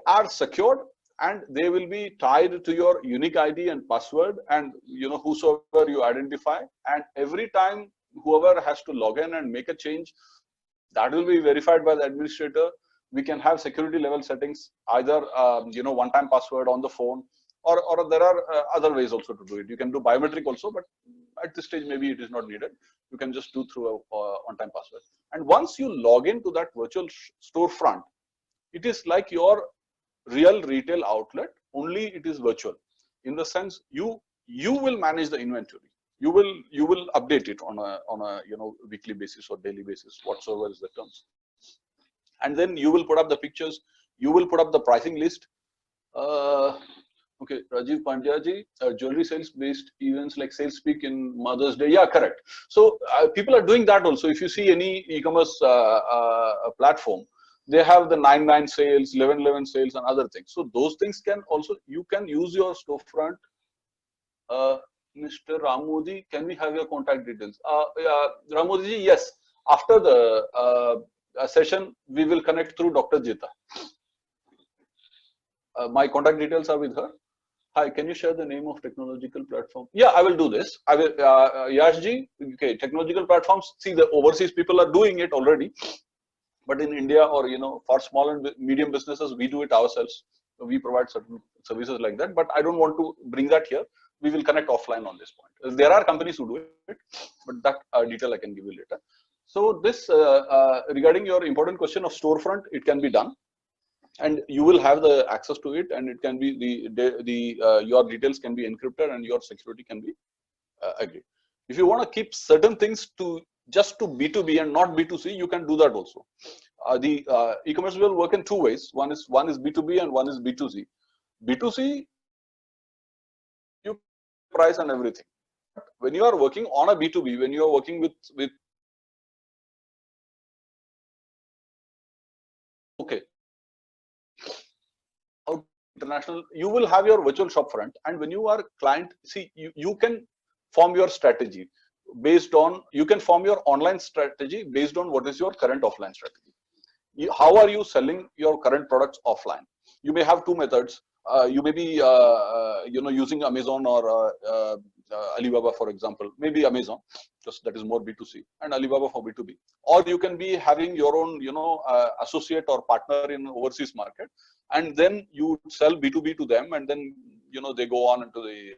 are secured, and they will be tied to your unique ID and password, and whosoever you identify. And every time whoever has to log in and make a change, that will be verified by the administrator. We can have security level settings, either one-time password on the phone, or there are other ways also to do it. You can do biometric also, but at this stage maybe it is not needed. You can just do through a one-time password. And once you log into that virtual storefront, it is like your real retail outlet, only it is virtual. In the sense, you will manage the inventory. You will update it on a weekly basis or daily basis, whatsoever is the terms. And then you will put up the pictures. You will put up the pricing list. Okay, Rajiv Pandyaji, jewelry sales based events like Sales Peak in Mother's Day. Yeah, correct. So people are doing that also. If you see any e-commerce platform, they have the 9/9 sales, 11/11 sales, and other things. So those things can also, you can use your storefront. Mr. Ramodi, can we have your contact details? Ramodi, yes. After the session, we will connect through Dr. Jita. My contact details are with her. Hi, can you share the name of technological platform? Yeah, I will do this. I will, Yashji, okay, technological platforms. See, the overseas people are doing it already, but in India, or for small and medium businesses, we do it ourselves. We provide certain services like that, but I don't want to bring that here. We will connect offline on this point. There are companies who do it, but that detail I can give you later. So this regarding your important question of storefront, it can be done, and you will have the access to it, and it can be your details can be encrypted and your security can be agreed. If you want to keep certain things to just to B2B and not B2C, you can do that also. The e-commerce will work in two ways. One is B2B and one is B2C. B2C, you price and everything. When you are working on a B2B, when you are working with okay, international, you will have your virtual shop front, and when you are client, see, you can form your strategy based on, you can form your online strategy based on what is your current offline strategy. How are you selling your current products offline? You may have two methods. You may be using Amazon or Alibaba, for example, maybe Amazon, because that is more B2C, and Alibaba for B2B. Or you can be having your own, associate or partner in overseas market, and then you sell B2B to them, and then they go on into the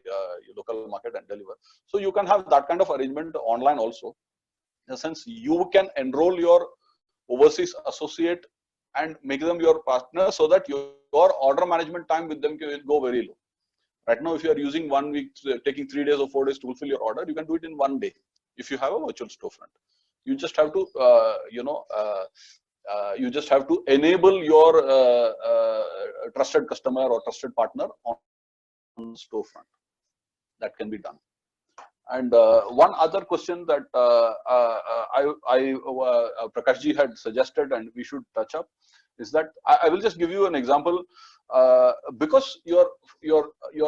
local market and deliver. So you can have that kind of arrangement online also. In a sense, you can enroll your overseas associate and make them your partner, so that your order management time with them will go very low. Right now, if you are using 1 week, taking 3 days or 4 days to fulfill your order, you can do it in 1 day if you have a virtual storefront. You just have to, you just have to enable your trusted customer or trusted partner on storefront. That can be done. And one other question that Prakash ji had suggested and we should touch up is that I will just give you an example. Because your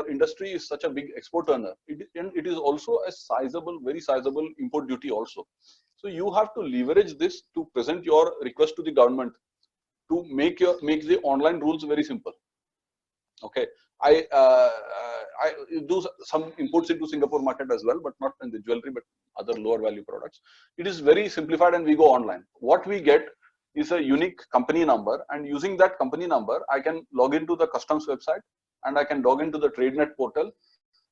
industry is such a big export earner, it is also a sizable, very sizable import duty also. So you have to leverage this to present your request to the government to make the online rules very simple. Okay, I do some imports into Singapore market as well, but not in the jewelry, but other lower value products. It is very simplified, and we go online. What we get is a unique company number, and using that company number, I can log into the customs website, and I can log into the TradeNet portal.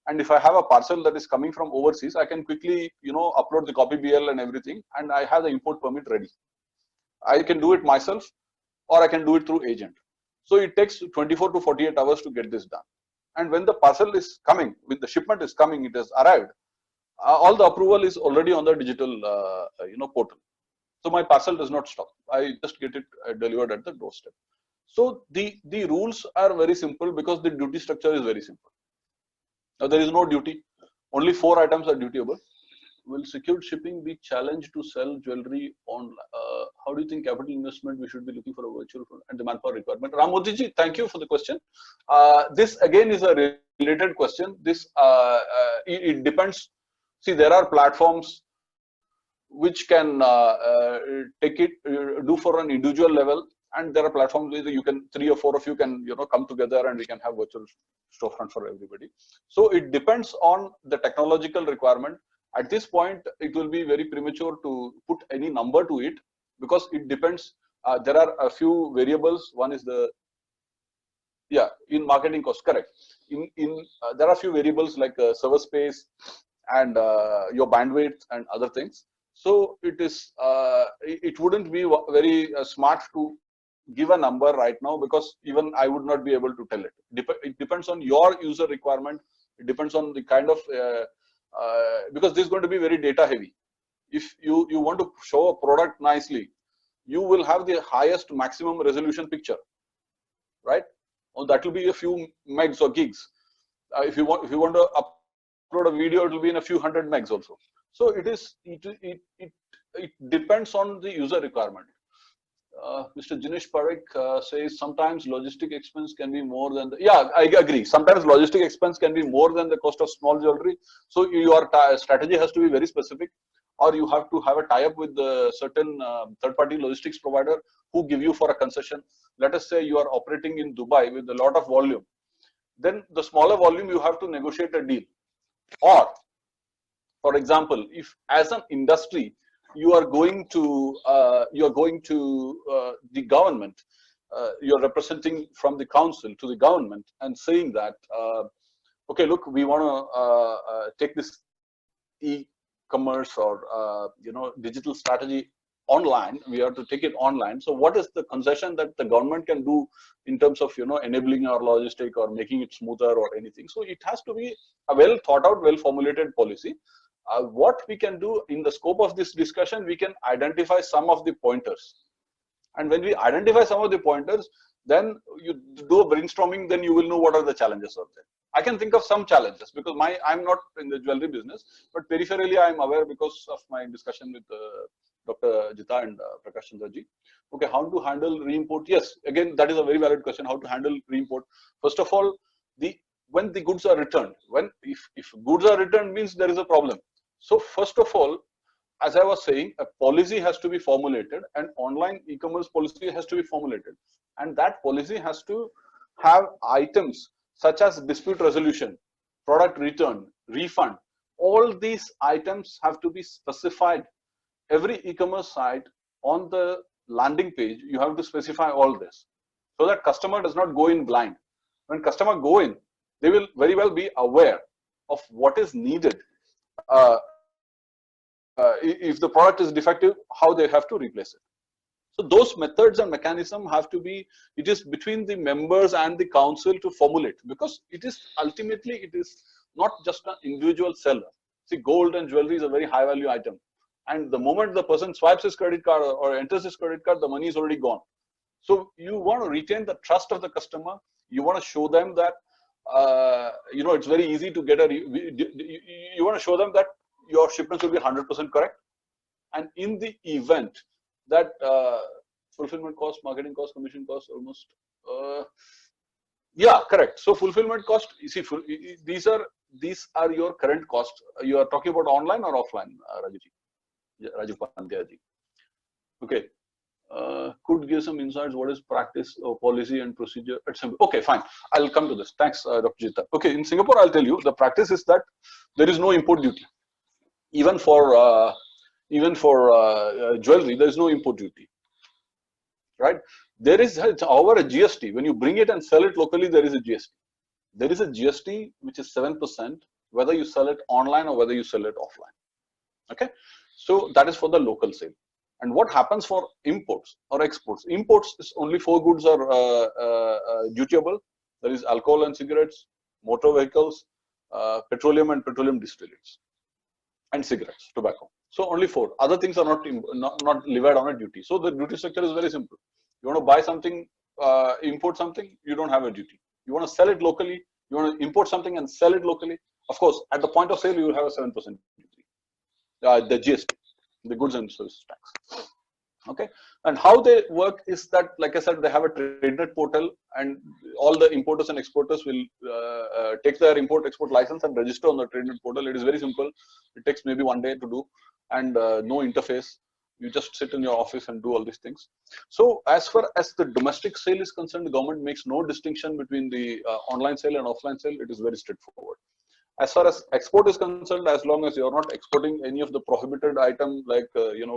And if I have a parcel that is coming from overseas, I can quickly, upload the copy BL and everything, and I have the import permit ready. I can do it myself, or I can do it through agent. So it takes 24 to 48 hours to get this done. And when the parcel is coming, when the shipment is coming, it has arrived, all the approval is already on the digital, portal. So my parcel does not stop. I just get it delivered at the doorstep. So the rules are very simple because the duty structure is very simple. Now there is no duty. Only 4 items are dutiable. Will secured shipping be challenged to sell jewelry online? How do you think capital investment we should be looking for a virtual and the manpower requirement? Ramodji ji, thank you for the question. This again is a related question. This it depends. See, there are platforms which can take it, do for an individual level, and there are platforms where you can 3 or 4 of you can come together and we can have virtual storefront for everybody. So it depends on the technological requirement. At this point, it will be very premature to put any number to it because it depends. There are a few variables. One is the in marketing cost, correct. There are a few variables like server space and your bandwidth and other things. So it is it wouldn't be very smart to give a number right now because even I would not be able to tell it. It depends on your user requirement. It depends on the kind of because this is going to be very data heavy. If you want to show a product nicely, you will have the highest maximum resolution picture, right? Or that will be a few megs or gigs. If you want to upload a video, it will be in a few hundred megs also. So it depends on the user requirement. Mr. Jinesh Parekh says sometimes logistic expense can be more than the, I agree. Sometimes logistic expense can be more than the cost of small jewelry. So your strategy has to be very specific, or you have to have a tie-up with the certain third-party logistics provider who give you for a concession. Let us say you are operating in Dubai with a lot of volume. Then the smaller volume you have to negotiate a deal. Or, for example, if as an industry you are going to the government, you're representing from the council to the government and saying that okay, look, we want to take this e-commerce or digital strategy online, we have to take it online. So what is the concession that the government can do in terms of, enabling our logistic or making it smoother or anything? So it has to be a well thought out, well formulated policy. What we can do in the scope of this discussion, we can identify some of the pointers. And when we identify some of the pointers, then you do a brainstorming, then you will know what are the challenges out there. I can think of some challenges because I'm not in the jewelry business, but peripherally I am aware because of my discussion with Dr. Jita and Prakash Chandra ji. Okay, how to handle re-import? Yes, again, that is a very valid question. How to handle re-import? First of all, when the goods are returned, if goods are returned means there is a problem. So first of all, as I was saying, a policy has to be formulated, and online e-commerce policy has to be formulated, and that policy has to have items such as dispute resolution, product return, refund. All these items have to be specified. Every e-commerce site on the landing page, you have to specify all this so that customer does not go in blind. When customer go in, they will very well be aware of what is needed. If the product is defective, how they have to replace it. So those methods and mechanism have to be, it is between the members and the council to formulate, because it is ultimately, it is not just an individual seller. See, gold and jewelry is a very high value item. And the moment the person swipes his credit card or enters his credit card, the money is already gone. So you want to retain the trust of the customer. You want to show them that, it's very easy to get you want to show them that your shipments will be 100% correct. And in the event that fulfillment cost, marketing cost, commission cost, almost, yeah, correct. So fulfillment cost, you see, these are your current costs. You are talking about online or offline, Rajiv Pandya ji. Okay. Could give some insights. What is practice or policy and procedure? Okay, fine. I'll come to this. Thanks, Dr. Jita. Okay, in Singapore, I'll tell you the practice is that there is no import duty. Even for jewelry, there is no import duty, right? There is, however, a GST. When you bring it and sell it locally, there is a GST. There is a GST which is 7%, whether you sell it online or whether you sell it offline. Okay, so that is for the local sale. And what happens for imports or exports? Imports is only 4 goods are dutiable. There is alcohol and cigarettes, motor vehicles, petroleum and petroleum distillates, and cigarettes, tobacco. So only 4. Other things are not levied on a duty. So the duty structure is very simple. You want to buy something, import something, you don't have a duty. You want to sell it locally, you want to import something and sell it locally. Of course, at the point of sale, you will have a 7% duty. The GST, the goods and services tax. Okay, and how they work is that, like I said, they have a TradeNet portal, and all the importers and exporters will take their import-export license and register on the TradeNet portal. It is very simple. It takes maybe 1 day to do, and no interface. You just sit in your office and do all these things. So as far as the domestic sale is concerned, the government makes no distinction between the online sale and offline sale. It is very straightforward. As far as export is concerned, as long as you are not exporting any of the prohibited item like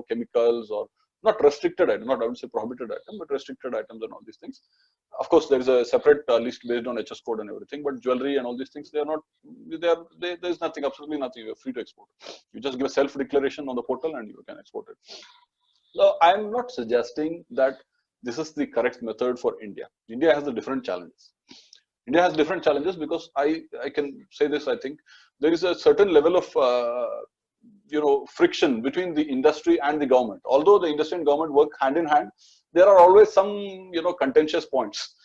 chemicals or not restricted item, not I would say prohibited item, but restricted items and all these things. Of course, there is a separate list based on HS code and everything, but jewelry and all these things, they are not. There is nothing, absolutely nothing. You are free to export. You just give a self-declaration on the portal and you can export it. So I am not suggesting that this is the correct method for India. India has the different challenges. India has different challenges because I can say this. I think there is a certain level of friction between the industry and the government. Although the industry and government work hand in hand, there are always some contentious points.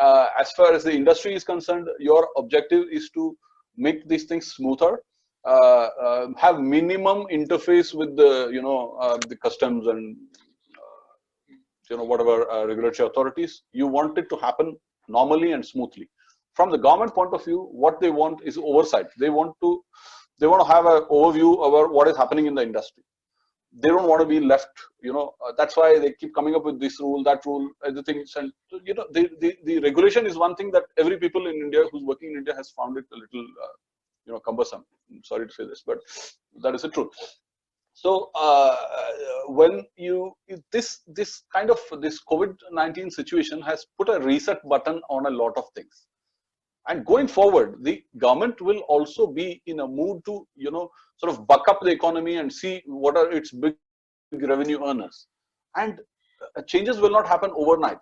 As far as the industry is concerned, your objective is to make these things smoother, have minimum interface with the customs and whatever regulatory authorities. You want it to happen normally and smoothly. From the government point of view, what they want is oversight. They want to have an overview over what is happening in the industry. They don't want to be left, that's why they keep coming up with this rule, that rule, everything. And the regulation is one thing that every people in India who's working in India has found it a little, cumbersome. I'm sorry to say this, but that is the truth. So when this COVID-19 situation has put a reset button on a lot of things. And going forward, the government will also be in a mood to, sort of buck up the economy and see what are its big revenue earners. And changes will not happen overnight.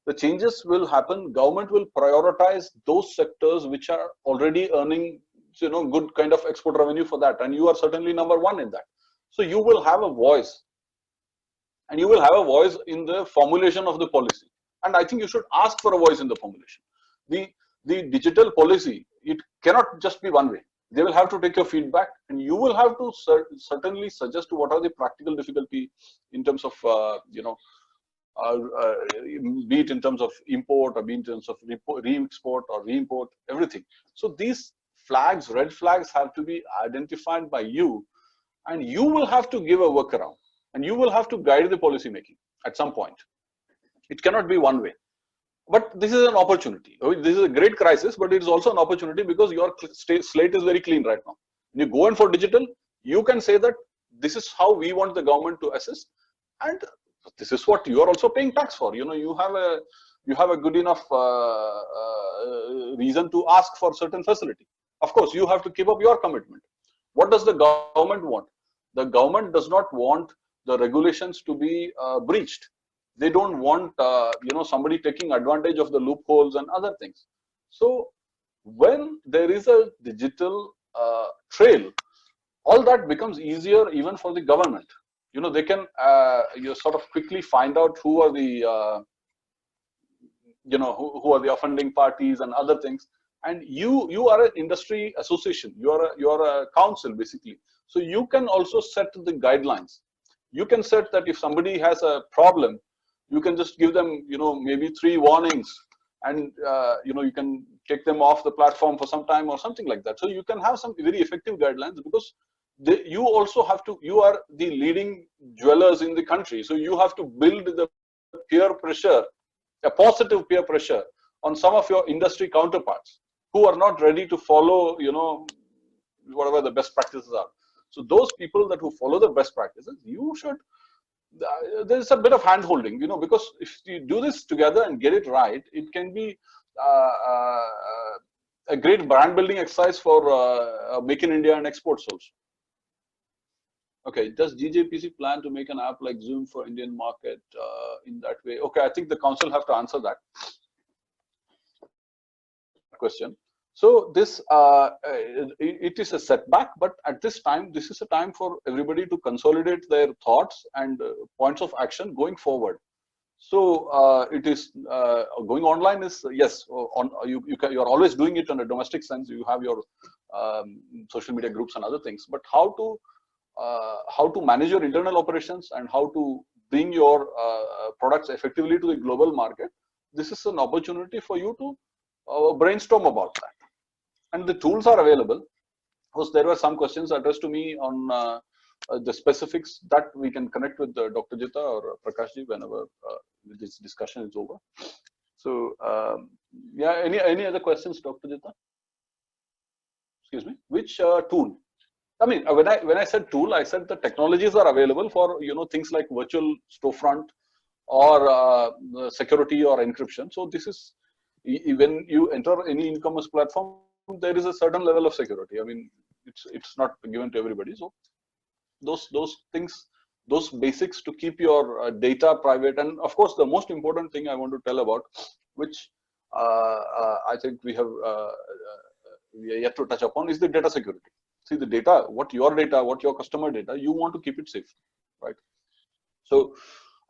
The changes will happen. Government will prioritize those sectors which are already earning, good kind of export revenue for that. And you are certainly number one in that. So you will have a voice, and you will have a voice in the formulation of the policy. And I think you should ask for a voice in the formulation. The digital policy, it cannot just be one way. They will have to take your feedback, and you will have to certainly suggest what are the practical difficulty in terms of, be it in terms of import or be in terms of re-export or re-import, everything. So these flags, red flags, have to be identified by you, and you will have to give a workaround, and you will have to guide the policy making at some point. It cannot be one way. But this is an opportunity. This is a great crisis, but it is also an opportunity because your slate is very clean right now. When you go in for digital, you can say that this is how we want the government to assist, and this is what you are also paying tax for. You have a good enough reason to ask for certain facility. Of course, you have to keep up your commitment. What does the government want? The government does not want the regulations to be breached. They don't want somebody taking advantage of the loopholes and other things. So when there is a digital trail, all that becomes easier even for the government. They can you sort of quickly find out who are the who are the offending parties and other things. And you are an industry association. You are a council basically. So you can also set the guidelines. You can set that if somebody has a problem, you can just give them, maybe 3 warnings, and you can take them off the platform for some time or something like that. So you can have some very effective guidelines, because you also have to. You are the leading jewelers in the country, so you have to build the peer pressure, a positive peer pressure on some of your industry counterparts who are not ready to follow, whatever the best practices are. So those people who follow the best practices, you should. There's a bit of hand holding, because if you do this together and get it right, it can be a great brand building exercise for Make in India and exports also. Okay, does GJEPC plan to make an app like Zoom for Indian market in that way? Okay, I think the council have to answer that question. So this, it is a setback, but at this time, this is a time for everybody to consolidate their thoughts and points of action going forward. So it is going online is, yes, you're always doing it in a domestic sense. You have your social media groups and other things, but how to manage your internal operations and how to bring your products effectively to the global market. This is an opportunity for you to brainstorm about that. And the tools are available. Of course, there were some questions addressed to me on the specifics that we can connect with Dr. Jita or Prakashji whenever this discussion is over. So, yeah, any other questions, Dr. Jita? Excuse me. Which tool? I mean, when I said tool, I said the technologies are available for things like virtual storefront or security or encryption. So this is, when you enter any e-commerce platform, there is a certain level of security. I mean, it's not given to everybody. So those things, those basics to keep your data private. And of course, the most important thing I want to tell about, which I think we are yet to touch upon, is the data security. See, the data, what your customer data, you want to keep it safe, right? So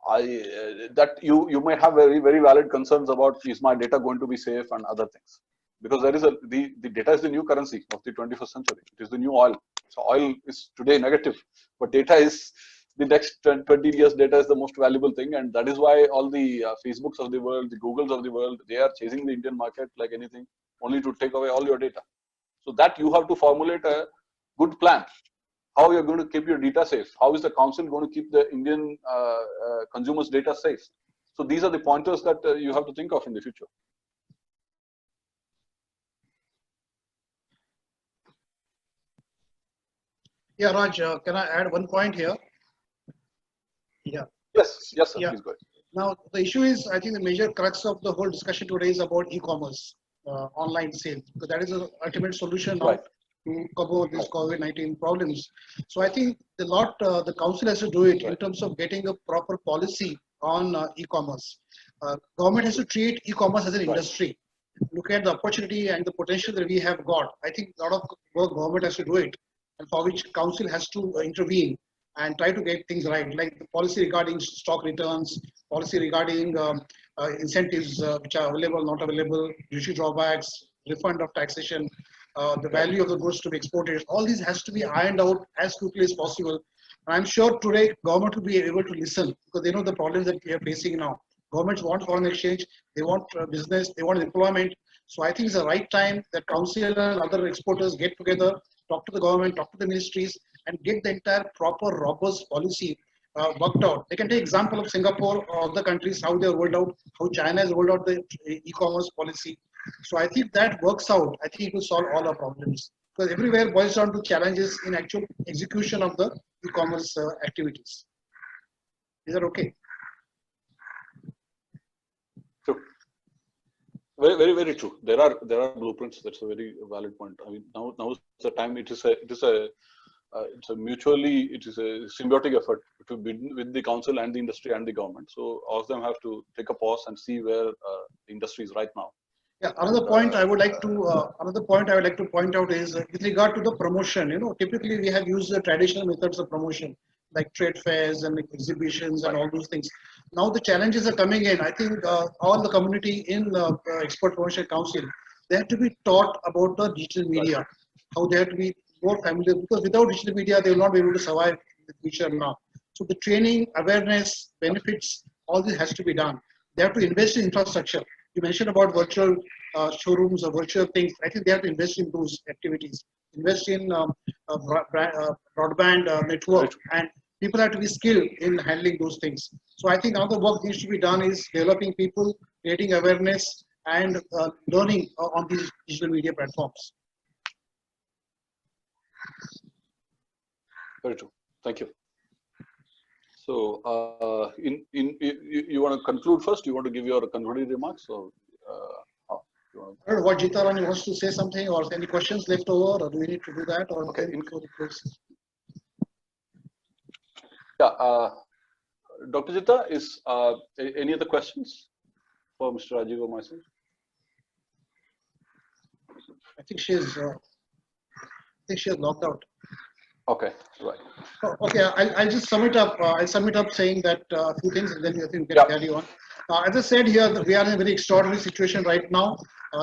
that you may have very, very valid concerns about, is my data going to be safe and other things. Because there is the data is the new currency of the 21st century. It is the new oil. So oil is today negative, but data is the next 20 years. Data is the most valuable thing, and that is why all the Facebooks of the world, the Googles of the world, they are chasing the Indian market like anything, only to take away all your data. So that you have to formulate a good plan. How you're going to keep your data safe? How is the council going to keep the Indian consumers' data safe? So these are the pointers that you have to think of in the future. Yeah, Raj, can I add one point here? Yeah. Yes, sir. Yeah. Please go ahead. Now, the issue is, I think the major crux of the whole discussion today is about e-commerce, online sales, because that is the ultimate solution now. Right. to cover these COVID-19 problems. So I think the council has to do it in terms of getting a proper policy on e-commerce. Government has to treat e-commerce as an industry. Look at the opportunity and the potential that we have got. I think a lot of work government has to do it, and for which council has to intervene and try to get things right, like the policy regarding stock returns, policy regarding incentives which are available, not available, duty drawbacks, refund of taxation, the value of the goods to be exported. All these has to be ironed out as quickly as possible. And I'm sure today government will be able to listen because they know the problems that we are facing now. Governments want foreign exchange, they want business, they want employment. So I think it's the right time that council and other exporters get together, talk to the government, talk to the ministries, and get the entire proper robust policy worked out. They can take example of Singapore or other countries, how they have rolled out, how China has rolled out the e-commerce policy. So I think that works out. I think it will solve all our problems. Because everywhere boils down to challenges in actual execution of the e-commerce activities. Is that okay? True. Very, very, very true. There are blueprints. That's a very valid point. I mean, now is the time. It's a symbiotic effort to be with the council and the industry and the government. So all of them have to take a pause and see where the industry is right now. Yeah, another point I would like to point out is with regard to the promotion. You know, typically we have used the traditional methods of promotion like trade fairs and exhibitions and all those things. Now the challenges are coming in. I think all the community in Export Promotion Council, they have to be taught about the digital media, how they have to be more familiar, because without digital media, they will not be able to survive in the future now. So the training, awareness, benefits, all this has to be done. They have to invest in infrastructure. You mentioned about virtual showrooms or virtual things. I think they have to invest in those activities, invest in broadband network, and people have to be skilled in handling those things. So I think another work needs to be done is developing people, creating awareness, and learning on these digital media platforms. Very true. Thank you. So, you want to conclude first? You want to give your concluding remarks, or I don't know what Jitarani wants to say something, or any questions left over, or do we need to do that? Or okay. Yeah, Dr. Jita, is any other questions for Mr. Rajiv or myself? I think she is logged out. Okay, right. Oh, okay, I'll just sum it up. I'll sum it up saying that a few things, and then I think we can carry on. As I said here, we are in a very extraordinary situation right now.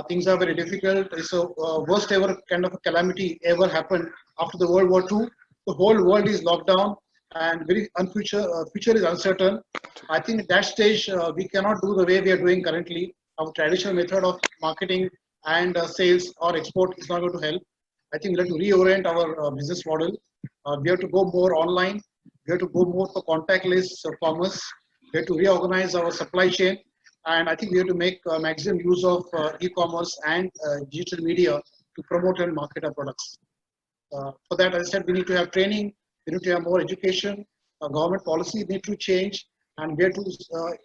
Things are very difficult. It's a worst ever kind of a calamity ever happened after the World War II. The whole world is locked down, and future is uncertain. I think at that stage, we cannot do the way we are doing currently. Our traditional method of marketing and sales or export is not going to help. I think we have to reorient our business model. We have to go more online. We have to go more for contactless commerce. We have to reorganize our supply chain. And I think we have to make maximum use of e-commerce and digital media to promote and market our products. For that, as I said, we need to have training. We need to have more education. Government policy need to change. And we have to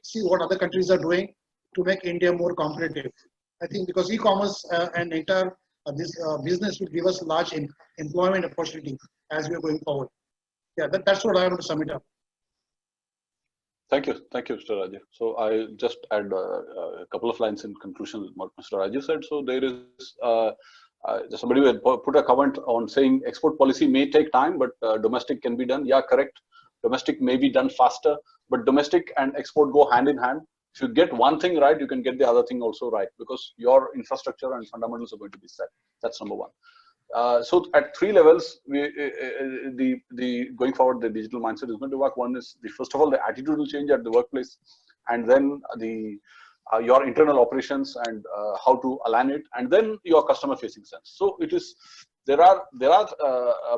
see what other countries are doing to make India more competitive. I think because e-commerce and entire this business will give us large employment opportunity as we are going forward. Yeah, that's what I want to sum it up. Thank you, Mr. Rajiv. So I just add a couple of lines in conclusion with what Mr. Rajiv said. So there is somebody who had put a comment on saying export policy may take time, but domestic can be done. Yeah, correct. Domestic may be done faster, but domestic and export go hand in hand. If you get one thing right, you can get the other thing also right, because your infrastructure and fundamentals are going to be set. That's number one. So at three levels, going forward, the digital mindset is going to work. One is first of all, the attitudinal change at the workplace, and then your internal operations and how to align it, and then your customer facing sense. So there are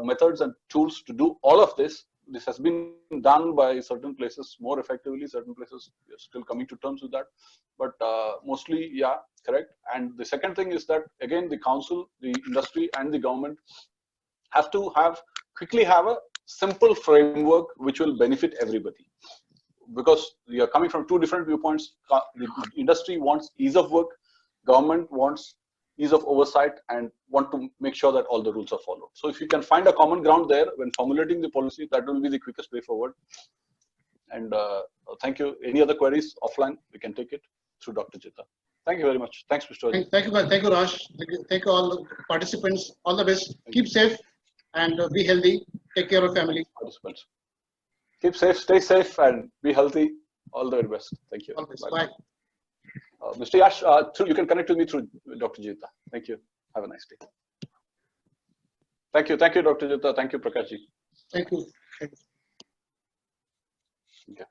methods and tools to do all of this. This has been done by certain places more effectively. Certain places we are still coming to terms with that, but mostly, yeah, correct. And the second thing is that again, the council, the industry, and the government have to quickly have a simple framework which will benefit everybody, because we are coming from two different viewpoints. The industry wants ease of work. Government wants ease of oversight and want to make sure that all the rules are followed. So if you can find a common ground there when formulating the policy, that will be the quickest way forward. And thank you. Any other queries offline, we can take it through Dr. Jita. Thank you very much. Thanks, Mr. Rajiv. Thank you, Raj. Thank you all the participants. All the best. Keep safe and be healthy. Take care of family. Participants. Keep safe, stay safe, and be healthy. All the very best. Thank you. Always. Bye. Mr. Yash, you can connect with me through Dr. Jita. Thank you. Have a nice day. Thank you. Thank you, Dr. Jita. Thank you, Prakash ji. Thank you. Okay.